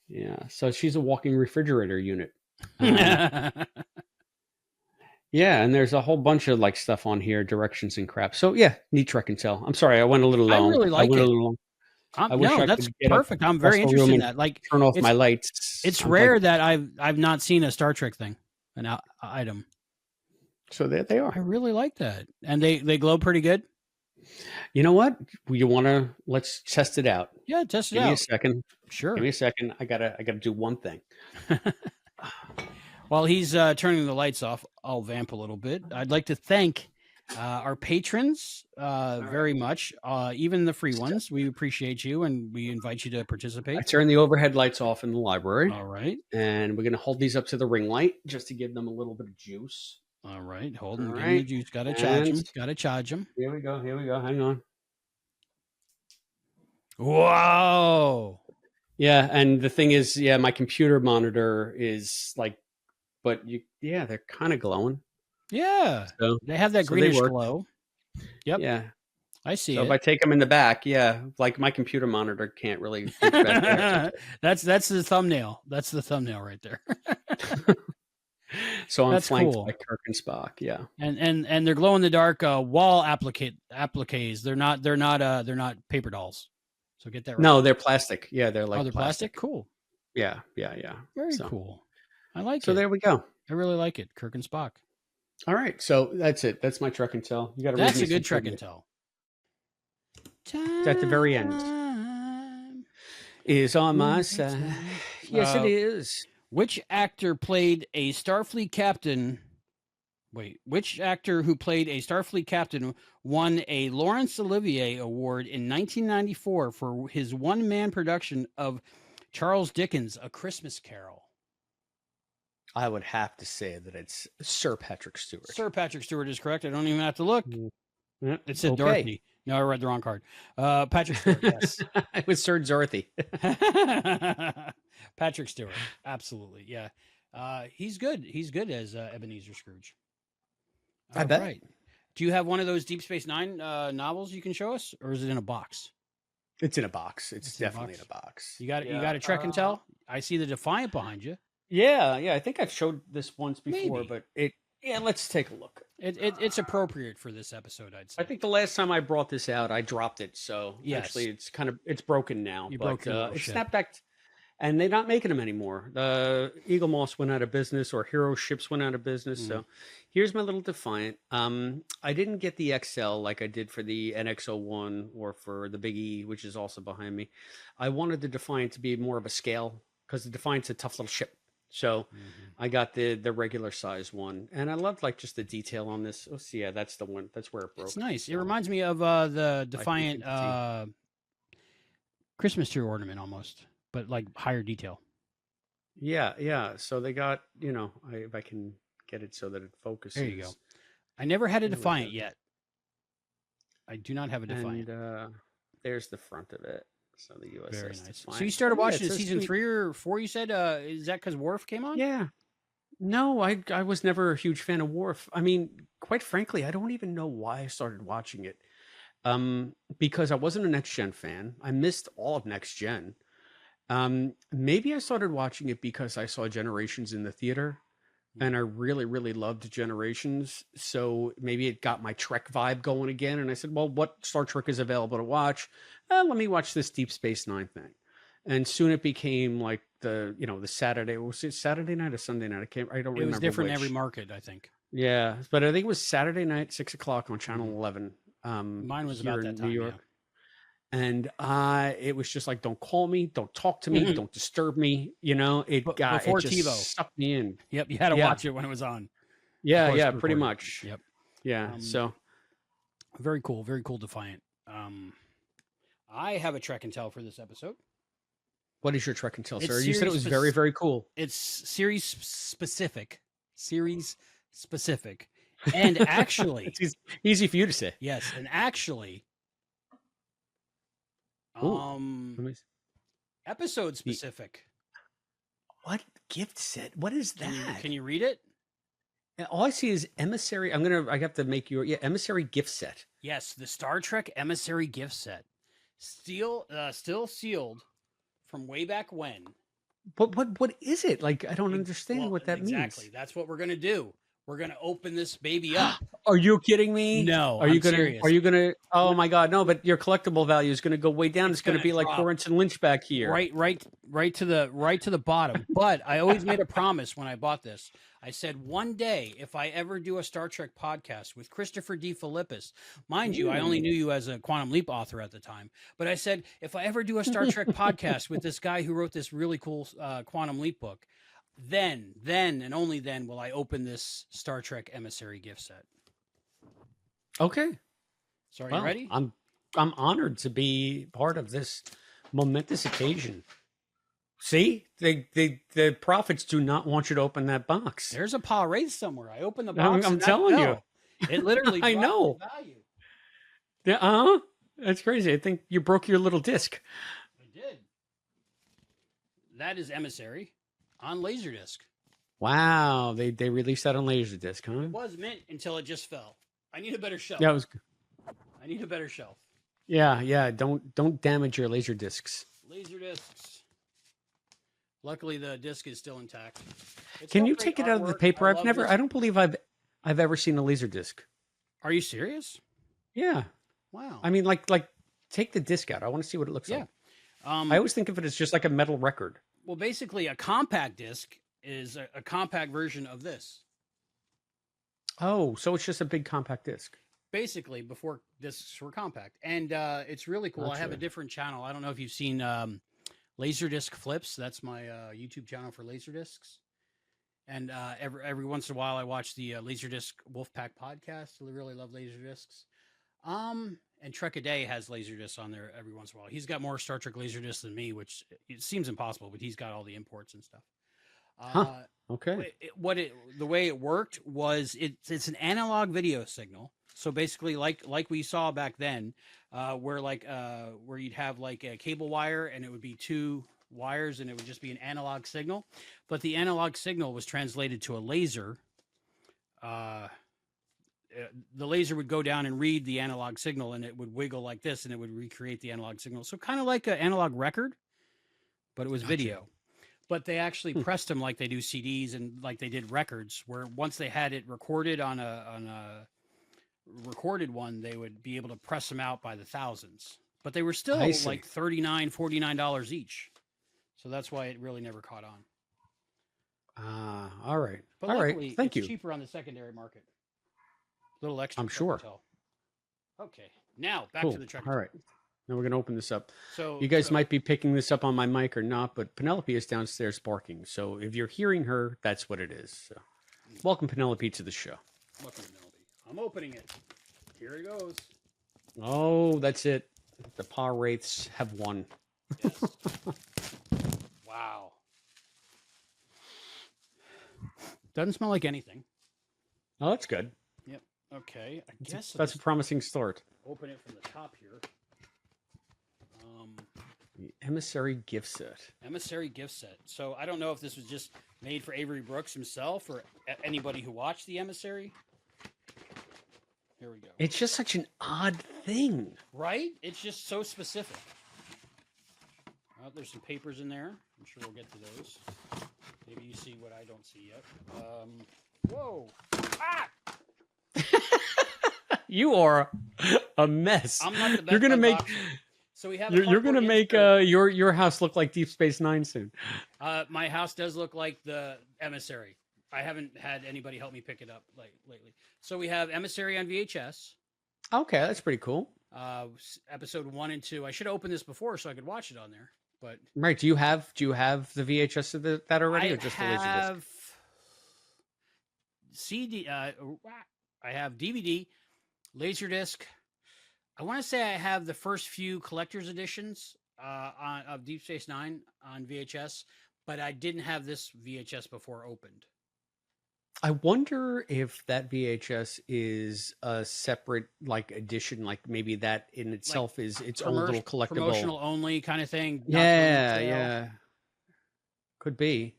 Yeah, so she's a walking refrigerator unit. Yeah, and there's a whole bunch of like stuff on here, directions and crap. So yeah, neat Trek and Tell. I'm sorry, I went a little long. I really like it. No, that's perfect. I'm very interested in that. Like, turn off my lights. It's rare that I've not seen a Star Trek thing, an item. So there they are. I really like that, and they glow pretty good. You know what? Let's test it out. Yeah, test it out. Give me a second. Sure. Give me a second. I gotta do one thing. While he's turning the lights off, I'll vamp a little bit. I'd like to thank our patrons very much, even the free ones. We appreciate you, and we invite you to participate. I turned the overhead lights off in the library. All right. And we're going to hold these up to the ring light just to give them a little bit of juice. All right. Hold them. Give them the juice. Got to charge them. Got to charge them. Here we go. Hang on. Whoa. Yeah, and the thing is, yeah, my computer monitor is like, but they're kind of glowing. Yeah. So They have that so they greenish work. glow. Yep. Yeah. I see So if it. I take them in the back, yeah, like my computer monitor can't really reach back there. That's the thumbnail. That's the thumbnail right there. So I'm That's flanked cool. by Kirk and Spock. Yeah. And they're glow in the dark wall appliques. They're not paper dolls. So get that right. No, they're plastic. Yeah, they're like They're plastic. Cool. Yeah. Very cool. I like it. So there we go. I really like it. Kirk and Spock. All right. So that's it. That's my Trek and Tell. You got to read That's me a good some Trek trivia. and Tell. It's at the very end. Is on my side. Yes, it is. Which actor played a Starfleet captain? Which actor who played a Starfleet captain won a Laurence Olivier Award in 1994 for his one-man production of Charles Dickens' A Christmas Carol? I would have to say that it's Sir Patrick Stewart. Sir Patrick Stewart is correct. I don't even have to look. Yeah, it said Dorothy. No, I read the wrong card. Patrick Stewart, yes. It was Sir Dorothy. Patrick Stewart, absolutely, yeah. He's good. He's good as Ebenezer Scrooge. I bet. Right. Do you have one of those Deep Space Nine novels you can show us, or is it in a box? It's in a box. It's definitely in a box. You got You got a Trek and Tell. I see the Defiant behind you. Yeah. I think I've showed this once before, Maybe. but let's take a look. It's appropriate for this episode, I'd say. I think the last time I brought this out, I dropped it. So yes. Actually, it's broken now. Broke it snapped back, and they're not making them anymore. The Eagle Moss went out of business, or Hero Ships went out of business. So here's my little Defiant. I didn't get the XL like I did for the NX-01 or for the Big E, which is also behind me. I wanted the Defiant to be more of a scale because the Defiant's a tough little ship. So I got the regular size one, and I loved like just the detail on this. Oh, so yeah, that's the one. That's where it broke. It's nice. So, it reminds me of the Defiant Christmas tree ornament almost, but like higher detail. Yeah. So they got, if I can get it so that it focuses. There you go. I never had a Defiant yet. I do not have a Defiant. And there's the front of it. So the USS Very nice. Defiant. So you started watching season 3 or 4, you said? Is that because Worf came on? Yeah. No, I was never a huge fan of Worf. I mean, quite frankly, I don't even know why I started watching it. Because I wasn't a Next Gen fan. I missed all of Next Gen. Maybe I started watching it because I saw Generations in the theater, and I really, really loved Generations. So maybe it got my Trek vibe going again. And I said, well, what Star Trek is available to watch? Let me watch this Deep Space Nine thing. And soon it became like the Saturday. Was it Saturday night or Sunday night? I don't remember. It was different in which. every market, I think. Yeah, but I think it was Saturday night, 6:00 on Channel 11. Mine was about that time, New York. Yeah. And it was just like, don't call me, don't talk to me, don't disturb me. Before it just TiVo sucked me in. Yep, you had to watch it when it was on. Yeah, pretty much. Yep. Yeah. So very cool Defiant. I have a Trek and Tell for this episode. What is your Trek and Tell, sir? You said it was very, very cool. It's series specific. And actually, it's easy for you to say. Yes, and actually, episode specific. What gift set? What is that? Can you read it? All I see is Emissary. I have to make your Emissary gift set. Yes, the Star Trek Emissary gift set. Still sealed from way back when. What is it? Like, I don't understand what that means. Exactly. That's what we're gonna do. We're gonna open this baby up. Are you kidding me? No. Are you gonna? Oh my God, no! But your collectible value is gonna go way down. It's gonna be like Torrance and Lynch back here. Right to the bottom. But I always made a promise when I bought this. I said one day, if I ever do a Star Trek podcast with Christopher D. Philippus, mind you, I only knew you as a Quantum Leap author at the time, but I said, if I ever do a Star Trek podcast with this guy who wrote this really cool Quantum Leap book, then and only then will I open this Star Trek Emissary gift set. Okay. So are you ready? I'm honored to be part of this momentous occasion. See, the prophets do not want you to open that box. There's a pile right somewhere. I opened the box. I'm telling you, it literally. I know. Value. Yeah. That's crazy. I think you broke your little disc. I did. That is Emissary on Laserdisc. Wow, they released that on Laserdisc, huh? It was mint until it just fell. I need a better shelf. Yeah, it was. I need a better shelf. Yeah. Don't damage your laser discs. Laserdiscs. Luckily, the disc is still intact. Can you take it out of the paper? I don't believe I've ever seen a laser disc. Are you serious? Yeah. Wow. I mean, like take the disc out. I want to see what it looks like. I always think of it as just like a metal record. Well, basically, a compact disc is a compact version of this. Oh, so it's just a big compact disc. Basically, before discs were compact. And it's really cool. Gotcha. I have a different channel. I don't know if you've seen Laserdisc Flips. That's my YouTube channel for Laserdiscs. And every once in a while, I watch the Laserdisc Wolfpack podcast. I really love Laserdiscs. And Trek a Day has Laserdiscs on there every once in a while. He's got more Star Trek Laserdiscs than me, which it seems impossible, but he's got all the imports and stuff. Okay. The way it worked was it's an analog video signal. So basically, like we saw back then, where you'd have like a cable wire and it would be two wires and it would just be an analog signal, but the analog signal was translated to a laser. The laser would go down and read the analog signal and it would wiggle like this and it would recreate the analog signal. So kind of like an analog record, but it was video. But they actually pressed them like they do CDs and like they did records, where once they had it recorded on a recorded one, they would be able to press them out by the thousands. But they were still like $39, $49 each. So that's why it really never caught on. All right. But all right. Thank you. It's cheaper on the secondary market. A little extra. I'm sure. Okay. Now back to the Trek. All right. Now we're going to open this up. So you guys might be picking this up on my mic or not, but Penelope is downstairs barking. So if you're hearing her, that's what it is. So welcome, Penelope, to the show. Welcome, Penelope. I'm opening it. Here it goes. Oh, that's it. The paw wraiths have won. Yes. Wow. Doesn't smell like anything. Oh, that's good. Yep. Okay. I guess that's a promising start. Open it from the top here. The Emissary gift set. Emissary gift set. So I don't know if this was just made for Avery Brooks himself or anybody who watched the Emissary. Here we go. It's just such an odd thing. Right? It's just so specific. Well, there's some papers in there. I'm sure we'll get to those. Maybe you see what I don't see yet. Whoa. Ah! You are a mess. I'm not the best. You're gonna make. So we have. You're gonna make your house look like Deep Space Nine soon. My house does look like the Emissary. I haven't had anybody help me pick it up lately. So we have Emissary on VHS. Okay, that's pretty cool. Episode 1 and 2. I should have opened this before so I could watch it on there. But right, do you have the VHS of that already, or just the Laserdisc? CD. I have DVD, Laserdisc. I want to say I have the first few collector's editions of Deep Space Nine on VHS, but I didn't have this VHS before opened. I wonder if that VHS is a separate edition, like maybe that in itself is its own little collectible, promotional only kind of thing. Yeah. Could be.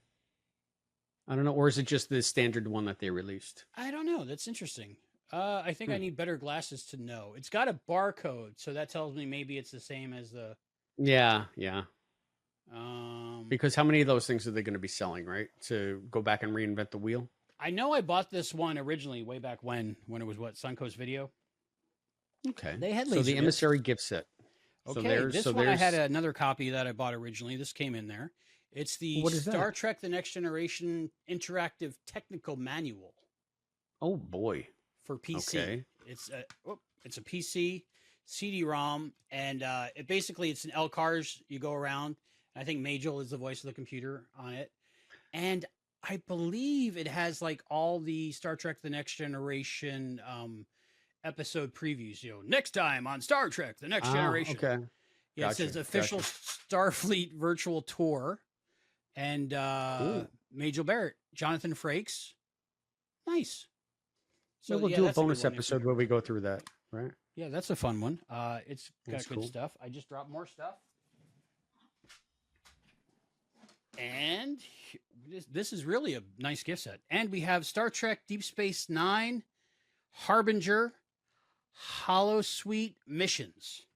I don't know, or is it just the standard one that they released? I don't know. That's interesting. I think I need better glasses to know. It's got a barcode, so that tells me maybe it's the same as the. Yeah. Because how many of those things are they going to be selling, right? To go back and reinvent the wheel? I know I bought this one originally way back when it was Suncoast Video. Okay. They had the Emissary gift set. Okay, this one I had another copy that I bought originally. This came in there. It's the Star Trek: The Next Generation Interactive Technical Manual. Oh boy. For PC. Okay. It's a PC CD-ROM, and it's an LCARS. You go around. I think Majel is the voice of the computer on it, and I believe it has like all the Star Trek: The Next Generation episode previews. Next time on Star Trek: The Next Generation. Okay. Yeah, gotcha, it says official Starfleet virtual tour, and Majel Barrett, Jonathan Frakes. Nice. So we'll do a bonus episode where we go through that, right? Yeah, that's a fun one. It's got That's good cool. stuff. I just dropped more stuff. And this is really a nice gift set. And we have Star Trek Deep Space Nine, Harbinger, Hollow Suite Missions.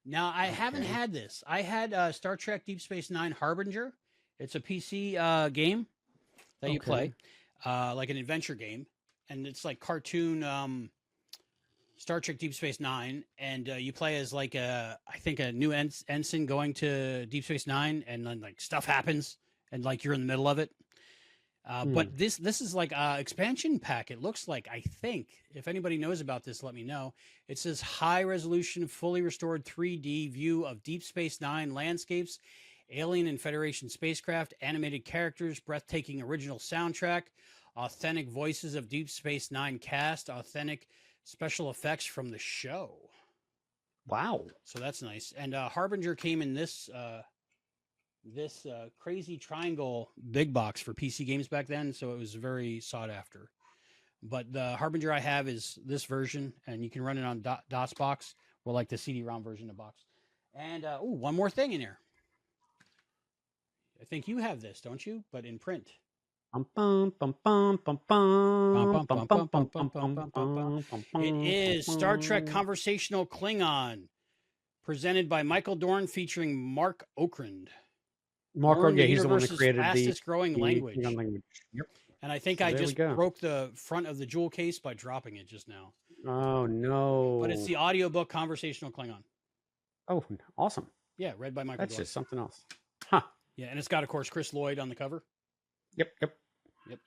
Now, I haven't had this. I had Star Trek Deep Space Nine Harbinger. It's a PC game that you play, like an adventure game. And it's like cartoon Star Trek Deep Space Nine. And you play as like I think a new ensign going to Deep Space Nine. And then like stuff happens and like you're in the middle of it. But this is like expansion pack. It looks like, I think, if anybody knows about this, let me know. It says high resolution, fully restored 3D view of Deep Space Nine landscapes, alien and Federation spacecraft, animated characters, breathtaking original soundtrack, authentic voices of Deep Space Nine cast, authentic special effects from the show. Wow. So that's nice. And Harbinger came in this crazy triangle big box for PC games back then, so it was very sought after. But the Harbinger I have is this version, and you can run it on DOSBox, or like the CD-ROM version of box. And one more thing in here. I think you have this, don't you? But in print. It is Star Trek Conversational Klingon, presented by Michael Dorn, featuring Mark Okrand. Mark Okrand, he's the one that created the fastest growing language. Yep. And I think I just broke the front of the jewel case by dropping it just now. Oh no! But it's the audiobook Conversational Klingon. Oh, awesome! Yeah, read by Michael. That's Dorn. just something else, huh? Yeah, and it's got, of course, Chris Lloyd on the cover. Yep.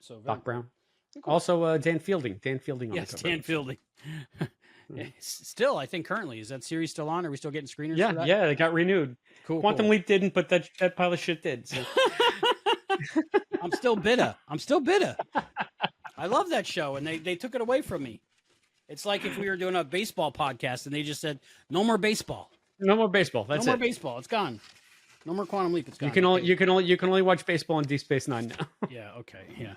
So Doc Brown. Cool. Also, Dan Fielding. Dan Fielding on the cover. Dan Fielding. Still, I think currently, is that series still on? Are we still getting screeners? Yeah, for that? yeah, they got renewed. Cool. Quantum Leap didn't, but that pile of shit did. So. I'm still bitter. I love that show, and they took it away from me. It's like if we were doing a baseball podcast and they just said, "No more baseball." No more baseball. That's no more baseball. It's gone. No more Quantum Leap. It's gone. You can only watch baseball on Deep Space Nine now. Yeah. Okay. Yeah.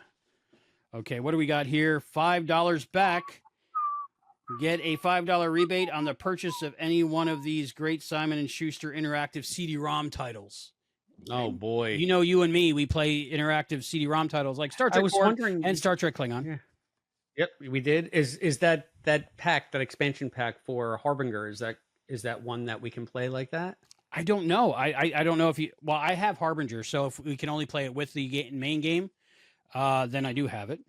Okay. What do we got here? $5 back. Get a $5 rebate on the purchase of any one of these great Simon & Schuster interactive CD-ROM titles. Oh boy! You know, you and me, we play interactive CD-ROM titles like Star Trek and Star Trek Klingon. Yeah. Yep, we did. Is that pack, that expansion pack for Harbinger? Is that one that we can play like that? I don't know. I don't know if you. Well, I have Harbinger, so if we can only play it with the main game, then I do have it.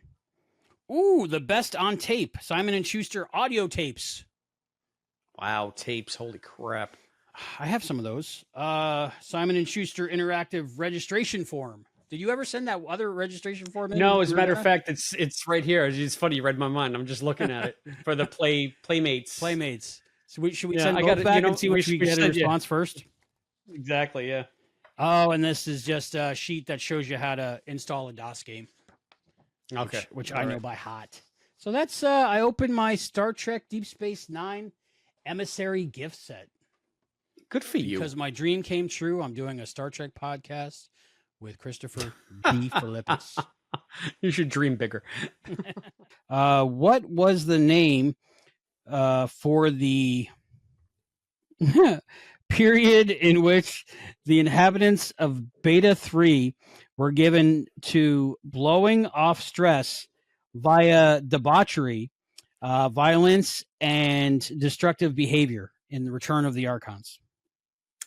Ooh, the best on tape, Simon & Schuster audio tapes. Wow, tapes! Holy crap! I have some of those. Simon & Schuster interactive registration form. Did you ever send that other registration form in? No, as a matter of fact, it's right here. It's funny, you read my mind. I'm just looking at it for the Playmates. So should we send both back and see what we get in response first? Exactly, yeah. Oh, and this is just a sheet that shows you how to install a DOS game. Okay. Which I know by heart. So that's, I opened my Star Trek Deep Space Nine Emissary gift set. Good for you. Because my dream came true. I'm doing a Star Trek podcast with Christopher B. Philippus. You should dream bigger. What was the name for the period in which the inhabitants of Beta 3 were given to blowing off stress via debauchery, violence, and destructive behavior in the Return of the Archons?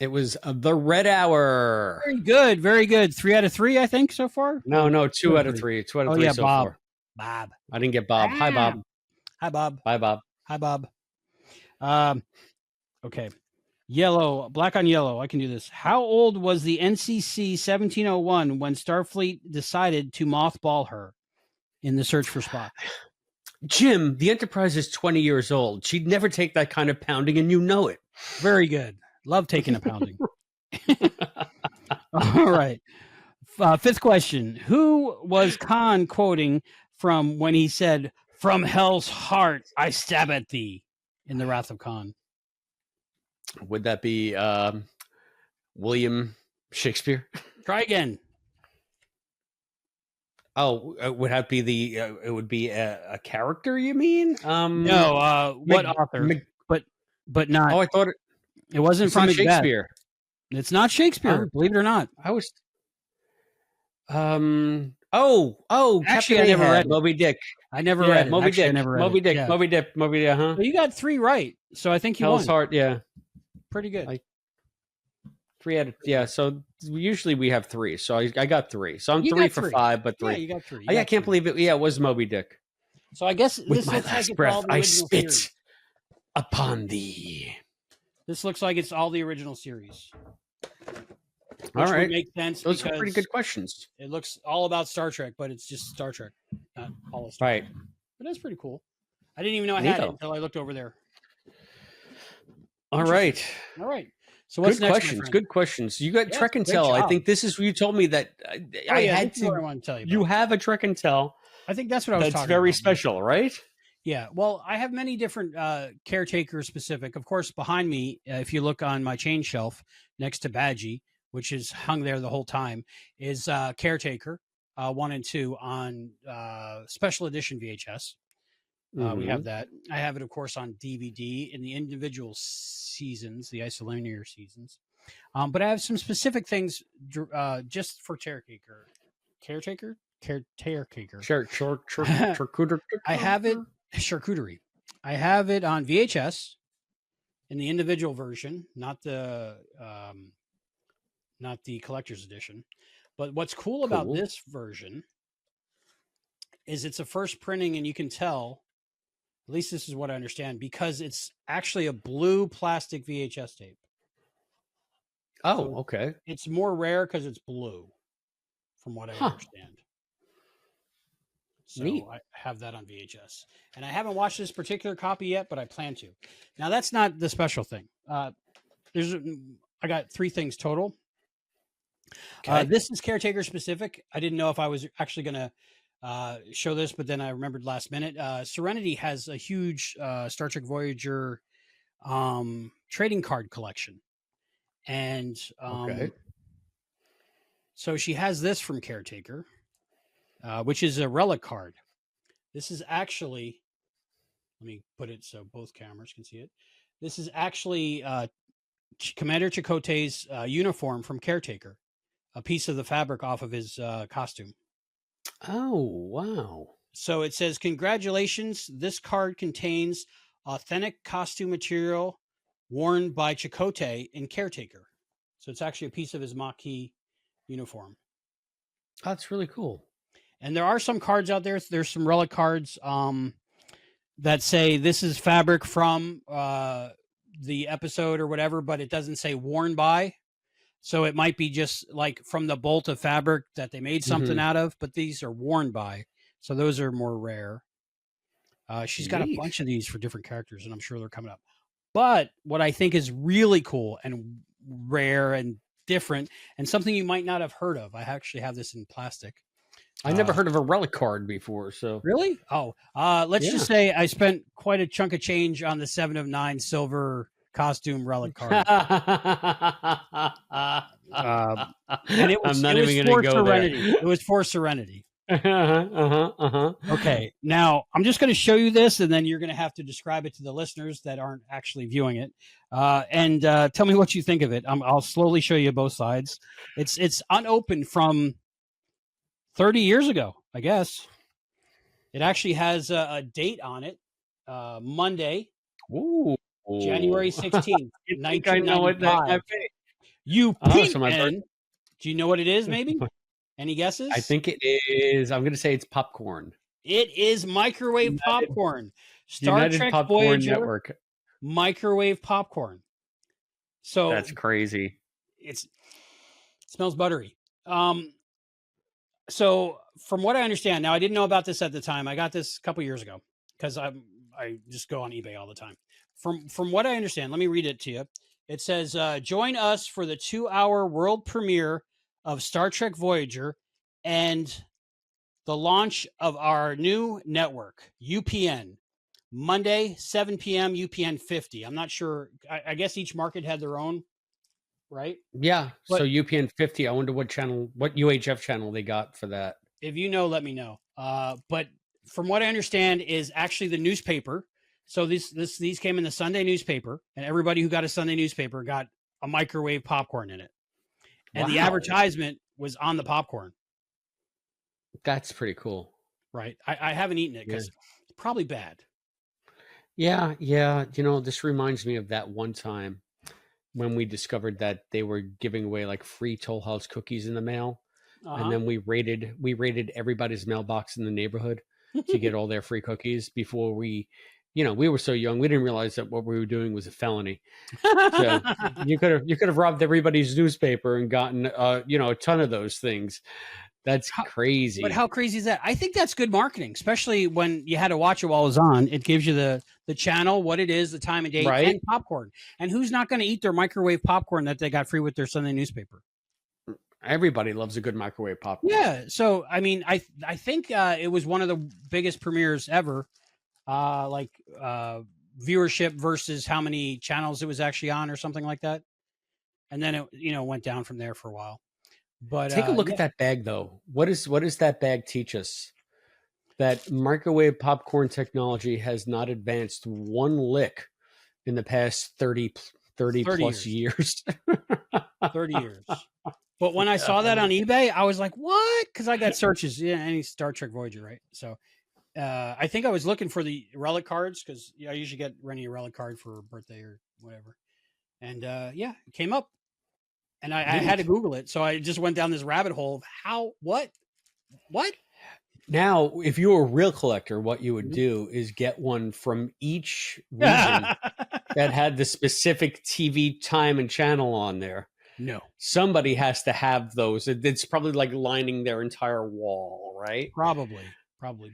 It was the Red Hour. Very good. 3 out of 3, I think, so far. No, 2 out of 3. 2 out of 3 so Bob. far. Bob. I didn't get Bob. Hi, Bob. Hi, Bob. Bye, Bob. Hi, Bob. Okay. Yellow, black on yellow. I can do this. How old was the NCC 1701 when Starfleet decided to mothball her in the search for Spock? Jim, the Enterprise is 20 years old. She'd never take that kind of pounding, and you know it. Very good. Love taking a pounding. All right. Fifth question. Who was Khan quoting from when he said, "From hell's heart, I stab at thee," in The Wrath of Khan? Would that be William Shakespeare? Try again. Oh, would have be the it would be a character, you mean? No, what author? But not. Oh, I thought It wasn't it's from not Macbeth. Shakespeare. It's not Shakespeare, believe it or not. I was Actually, Captain I never Ahab, read it. Moby Dick. I never read it. Moby Actually, I Dick. never read Moby it. Dick. Yeah. Moby Dick. Moby Dick. So you got 3 right. So I think you Hell's won. Heart. Yeah, Pretty good. 3 out of So usually we have 3. So I got 3. So I'm You 3 got for 3. 5, but 3. Yeah, you got 3. I can't believe it. Yeah, it was Moby Dick. So I guess With this my looks last like it's breath, all the I original spit series. upon thee. This looks like it's all the original series. All right, would make sense. Those are pretty good questions. It looks all about Star Trek, but it's just Star Trek, not all of Star Right. Trek. But that's pretty cool. I didn't even know I had it Neato. until I looked over there. All right. All right. So what's Good next, questions. Good questions. You got Yeah, Trek and great Tell. I job. think this is you told me that I had this is what I to. want to tell you. You about. have a Trek and Tell. I think that's what I was That's talking very about. special, right? Yeah. Well, I have many different caretaker specific. Of course, behind me, if you look on my chain shelf next to Badgie, which is hung there the whole time, is Caretaker 1 and 2 on special edition VHS. We have that. I have it, of course, on DVD in the individual seasons, the isolinear seasons. But I have some specific things just for Caretaker. Caretaker? Caretaker. Charcuterie. I have it, charcuterie. I have it on VHS in the individual version, not the collector's edition. But what's cool about this version is it's a first printing, and you can tell, at least this is what I understand, because it's actually a blue plastic VHS tape. Oh, So okay. it's more rare because it's blue, from what I understand. So Neat. I have that on VHS. And I haven't watched this particular copy yet, but I plan to. Now, that's not the special thing. I got 3 things total. Okay. This is Caretaker specific. I didn't know if I was actually going to show this, but then I remembered last minute. Serenity has a huge Star Trek Voyager trading card collection. And so she has this from Caretaker, which is a relic card. This is actually, let me put it so both cameras can see it. This is actually Commander Chakotay's uniform from Caretaker, a piece of the fabric off of his costume. Oh, wow. So it says, congratulations. This card contains authentic costume material worn by Chakotay in Caretaker. So it's actually a piece of his Maquis uniform. That's really cool. And there are some cards out there. There's some relic cards that say this is fabric from the episode or whatever, but it doesn't say worn by. So it might be just like from the bolt of fabric that they made something out of, but these are worn by. So those are more rare. She's got a bunch of these for different characters, and I'm sure they're coming up. But what I think is really cool and rare and different, and something you might not have heard of, I actually have this in plastic. I never heard of a relic card before. So really? Oh, let's just say I spent quite a chunk of change on the 7 of 9 silver costume relic card. And it was, I'm not even for going to go Serenity. there. It was for Serenity. Okay, now I'm just going to show you this, and then you're going to have to describe it to the listeners that aren't actually viewing it, and tell me what you think of it. I'll slowly show you both sides. It's unopened from 30 years ago, I guess. It actually has a date on it, Monday, Ooh. January 16th, I think I know what that 1995. might be. You so my birthday. Do you know what it is, maybe? Any guesses? I think it is. I'm going to say it's popcorn. It is microwave popcorn. Star United Trek Popcorn Voyager Network. microwave popcorn. So that's crazy. It smells buttery. So from what I understand, now I didn't know about this at the time. I got this a couple years ago because I just go on eBay all the time. From what I understand, let me read it to you. It says, join us for the 2-hour world premiere of Star Trek Voyager and the launch of our new network, UPN, Monday, 7 p.m., UPN 50. I'm not sure. I guess each market had their own, right? Yeah. So UPN 50, I wonder what UHF channel they got for that. If you know, let me know. But from what I understand, is actually the newspaper. So these came in the Sunday newspaper, and everybody who got a Sunday newspaper got a microwave popcorn in it, and the Wow. advertisement was on the popcorn. That's pretty cool. Right. I haven't eaten it because it's probably bad. Yeah. This reminds me of that one time when we discovered that they were giving away like free Toll House cookies in the mail. And then we raided everybody's mailbox in the neighborhood to get all their free cookies before we were so young, we didn't realize that what we were doing was a felony. So you could have robbed everybody's newspaper and gotten a ton of those things. That's crazy. But how crazy is that? I think that's good marketing, especially when you had to watch it while it was on. It gives you the channel, what it is, the time of day, and popcorn. And who's not going to eat their microwave popcorn that they got free with their Sunday newspaper? Everybody loves a good microwave popcorn. Yeah. So, I mean, I think it was one of the biggest premieres ever, viewership versus how many channels it was actually on or something like that. And then it, went down from there for a while. But take a look at that bag, though. What does that bag teach us? That microwave popcorn technology has not advanced one lick in the past 30 plus years. 30 years. But when I saw that on eBay, I was like, what? Because I got searches. Yeah, any Star Trek Voyager, right? So I think I was looking for the relic cards because I usually get renting a relic card for a birthday or whatever. And it came up. And I had to Google it. So I just went down this rabbit hole of what? Now, if you were a real collector, what you would do is get one from each region that had the specific TV time and channel on there. No. Somebody has to have those. It's probably like lining their entire wall, right? Probably.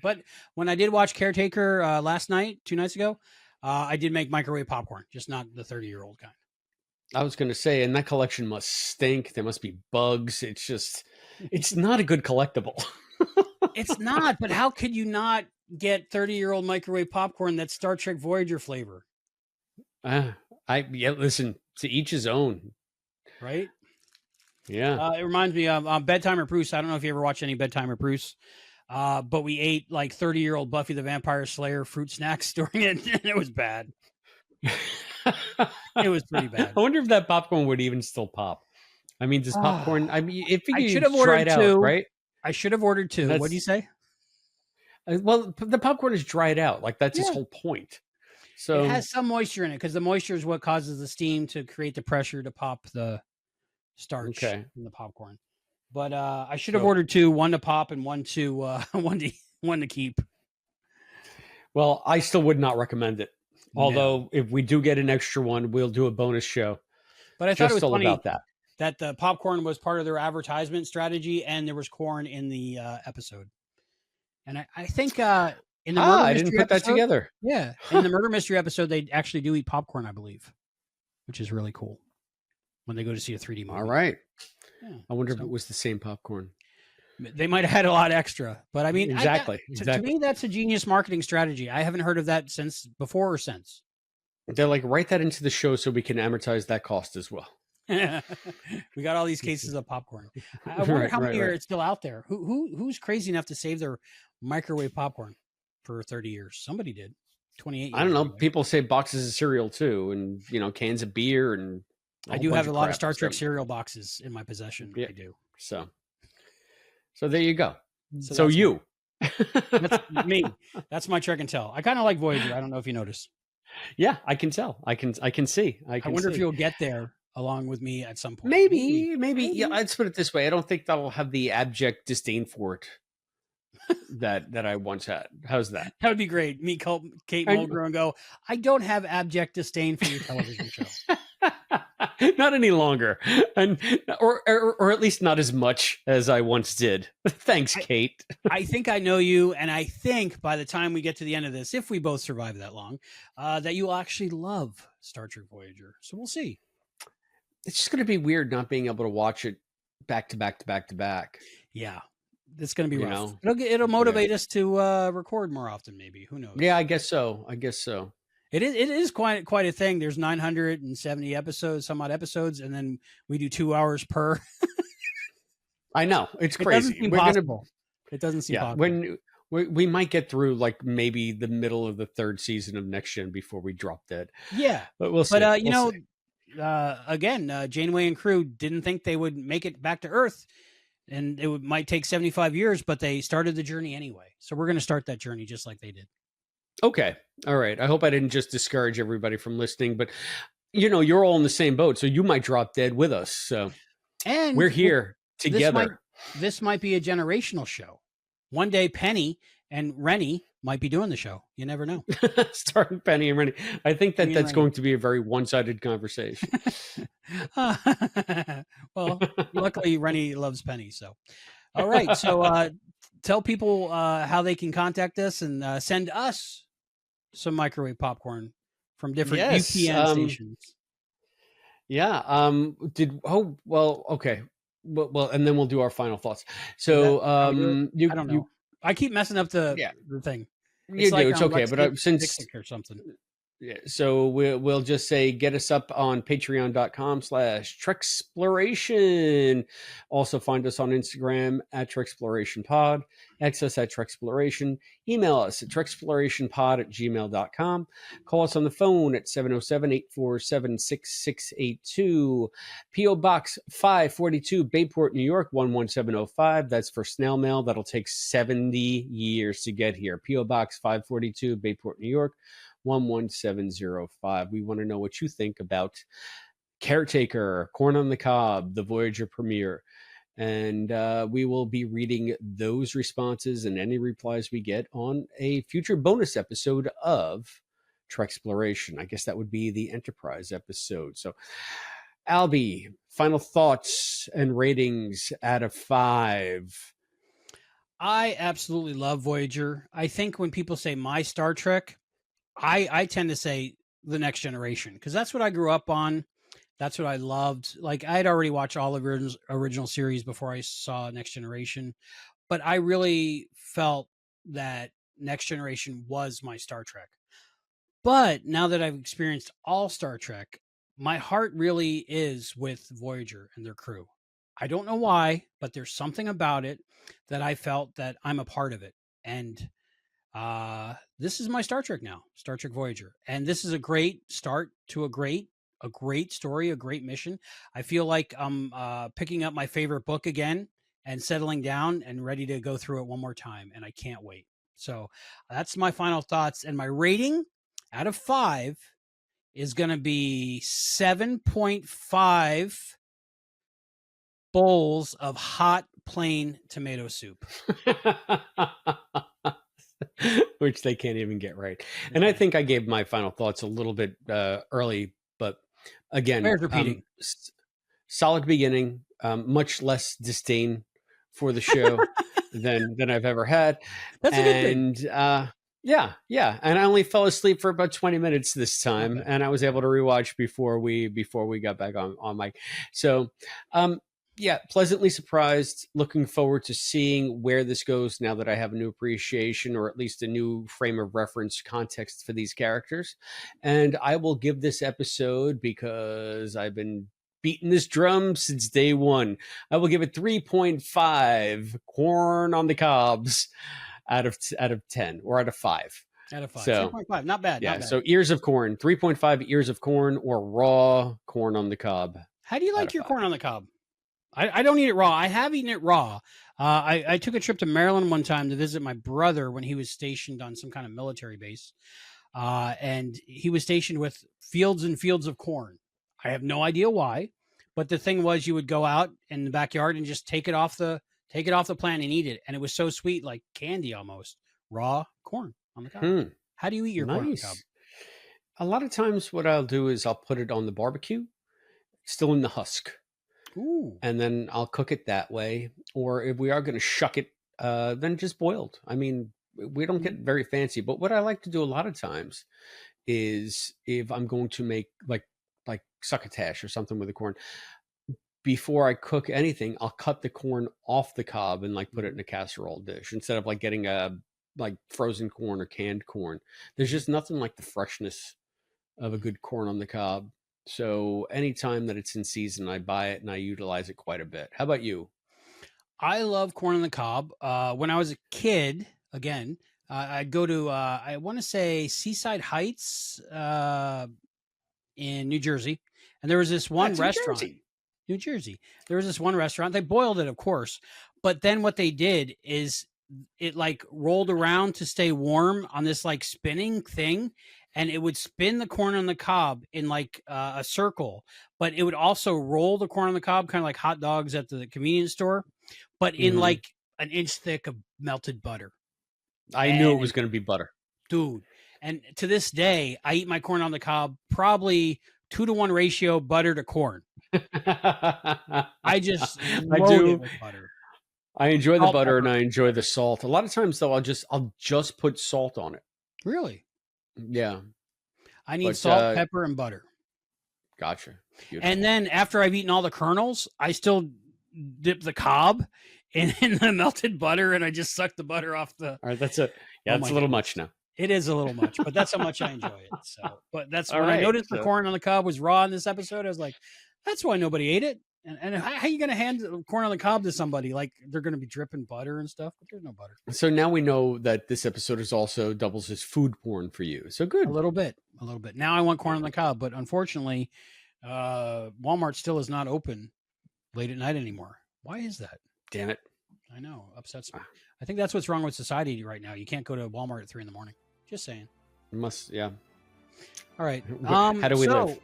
But when I did watch Caretaker last night, 2 nights ago, I did make microwave popcorn, just not the 30-year-old kind. I was going to say, and that collection must stink. There must be bugs. It's not a good collectible. It's not, but how could you not get 30-year-old microwave popcorn that's Star Trek Voyager flavor? Listen, to each his own. Right? Yeah. It reminds me of Bedtime or Bruce. I don't know if you ever watched any Bedtime or Bruce, but we ate like 30-year-old Buffy the Vampire Slayer fruit snacks during it, and it was bad. It was pretty bad. I wonder if that popcorn would even still pop. I mean, does popcorn? I mean, if I you should have ordered dried 2, out, right? I should have ordered 2. What do you say? Well, the popcorn is dried out. Like that's its whole point. So it has some moisture in it because the moisture is what causes the steam to create the pressure to pop the starch in the popcorn. But I should have ordered 2, 1 to pop and 1 to one to keep. Well, I still would not recommend it. Although if we do get an extra one, we'll do a bonus show. But I thought it was funny about that the popcorn was part of their advertisement strategy, and there was corn in the episode. And I think in the murder I mystery didn't put that together. Yeah, in the murder mystery episode, they actually do eat popcorn, I believe, which is really cool when they go to see a 3D movie. All right. Yeah, I wonder if it was the same popcorn. They might have had a lot extra, but I mean, exactly. To me, that's a genius marketing strategy. I haven't heard of that before or since. They're like, write that into the show so we can amortize that cost as well. We got all these cases of popcorn. I wonder how many are still out there. Who's crazy enough to save their microwave popcorn for 30 years? Somebody did. 28 years. I don't know. Anyway. People say boxes of cereal too, and cans of beer, and I do have a lot of Star Trek cereal boxes in my possession. Yeah. I do. So there you go. So you. That's me. That's my Trek and Tell. I kind of like Voyager. I don't know if you noticed. Yeah, I can tell. I can see. I wonder if you'll get there along with me at some point. Maybe. Yeah, let's put it this way. I don't think that'll have the abject disdain for it that I once had. How's that? That would be great. Meet Kate Mulgrew and go, I don't have abject disdain for your television show. Not any longer, or at least not as much as I once did. Thanks, Kate. I think I know you, and I think by the time we get to the end of this, if we both survive that long, that you'll actually love Star Trek Voyager. So we'll see. It's just going to be weird not being able to watch it back to back to back to back. Yeah, it's going to be rough. It'll motivate us to record more often. Maybe, who knows? Yeah, I guess so. It is quite a thing. There's 970 episodes, some odd episodes, and then we do 2 hours per. I know, it's crazy. We're possible. It doesn't seem Yeah, possible. when we might get through like maybe the middle of the third season of Next Gen before we drop dead. Yeah, But we'll but see. you We'll see. know, again, Janeway and crew didn't think they would make it back to Earth, and might take 75 years, but they started the journey anyway. So we're going to start that journey just like they did. Okay. All right. I hope I didn't just discourage everybody from listening, but you know, you're all in the same boat, so you might drop dead with us. So And we're here this might together. this might be a generational show. One day, Penny and Rennie might be doing the show. You never know. Starting Penny and Rennie. I think that Penny and that's Rennie. going to be a very one-sided conversation. Well, luckily Rennie loves Penny. So, all right. So, tell people how they can contact us and send us some microwave popcorn from different Yes. UPN stations. Yeah. Okay. Well, and then we'll do our final thoughts. So, I don't know. I keep messing up the thing. You do. It's okay. Let's But Get since Dixit or something. Yeah, so we'll just say get us up on patreon.com/Treksploration. Also find us on Instagram at TreksplorationPod, X us at Treksploration, email us at TreksplorationPod@gmail.com, call us on the phone at 707-847-6682, P.O. Box 542, Bayport, New York 11705. That's for snail mail. That'll take 70 years to get here. P.O. Box 542, Bayport, New York 11705. We want to know what you think about Caretaker, Corn on the Cob, the Voyager premiere. And we will be reading those responses and any replies we get on a future bonus episode of Treksploration. I guess that would be the Enterprise episode. So, Albie, final thoughts and ratings out of 5. I absolutely love Voyager. I think when people say my Star Trek, I tend to say The Next Generation because that's what I grew up on. That's what I loved. Like I had already watched all of the original series before I saw Next Generation, but I really felt that Next Generation was my Star Trek. But now that I've experienced all Star Trek, my heart really is with Voyager and their crew. I don't know why, but there's something about it that I felt that I'm a part of it. And this is my Star Trek now, Star Trek Voyager. And this is a great start to a great story, a great mission. I feel like I'm picking up my favorite book again and settling down and ready to go through it one more time. And I can't wait. So that's my final thoughts. And my rating out of 5 is going to be 7.5 bowls of hot plain tomato soup. Which they can't even get right. And I think I gave my final thoughts a little bit early, but again, repeating. Solid beginning, much less disdain for the show than I've ever had. That's a good thing. Yeah. And I only fell asleep for about 20 minutes this time, and I was able to rewatch before we got back on mic. So, yeah, pleasantly surprised. Looking forward to seeing where this goes now that I have a new appreciation or at least a new frame of reference context for these characters. And I will give this episode, because I've been beating this drum since day one, I will give it 3.5 corn on the cobs out of 10 or out of 5. Out of 5. So 3.5. Not bad. Yeah. Not bad. So ears of corn, 3.5 ears of corn or raw corn on the cob. How do you like your corn on the cob? I don't eat it raw. I have eaten it raw. I took a trip to Maryland one time to visit my brother when he was stationed on some kind of military base. And he was stationed with fields and fields of corn. I have no idea why, but the thing was you would go out in the backyard and just take it off the plant and eat it. And it was so sweet, like candy almost. Raw corn on the cob. How do you eat your corn on the cob? A lot of times what I'll do is I'll put it on the barbecue, still in the husk. Ooh. And then I'll cook it that way. Or if we are going to shuck it, then just boiled. I mean, we don't get very fancy, but what I like to do a lot of times is if I'm going to make like succotash or something with the corn, before I cook anything, I'll cut the corn off the cob and put it in a casserole dish instead of getting a frozen corn or canned corn. There's just nothing like the freshness of a good corn on the cob. So anytime that it's in season, I buy it and I utilize it quite a bit. How about you? I love corn on the cob. When I was a kid, again, I'd go to I want to say Seaside Heights in New Jersey, and there was this one That's in restaurant. Jersey. New Jersey. There was this one restaurant. They boiled it, of course, but then what they did is it like rolled around to stay warm on this like spinning thing, and it would spin the corn on the cob in like a circle, but it would also roll the corn on the cob, kind of like hot dogs at the convenience store, but in Mhm. like an inch thick of melted butter. I knew it And was going to be butter. dude, and to this day, I eat my corn on the cob probably 2-to-1 ratio butter to corn. I just I load it do. with butter. I enjoy the Salt, butter and pepper. I enjoy the salt. A lot of times though, I'll just put salt on it. Really? Yeah, I need but salt, pepper, and butter. gotcha. Beautiful. And then after I've eaten all the kernels, I still dip the cob in the melted butter, and I just suck the butter off the. All right, that's a my little goodness. much now. It is a little much, but that's how much I enjoy it. So, but that's All when I right, noticed the so- corn on the cob was raw in this episode. I was like, that's why nobody ate it. And how are you going to hand corn on the cob to somebody? Like they're going to be dripping butter and stuff, but there's no butter. So now we know that this episode is also doubles as food porn for you. So good. A little bit. Now I want corn on the cob, but unfortunately, Walmart still is not open late at night anymore. Why is that? Damn it. I know, upsets me. I think that's what's wrong with society right now. You can't go to Walmart at 3 a.m. Just saying. Must, yeah. All right. How do we live?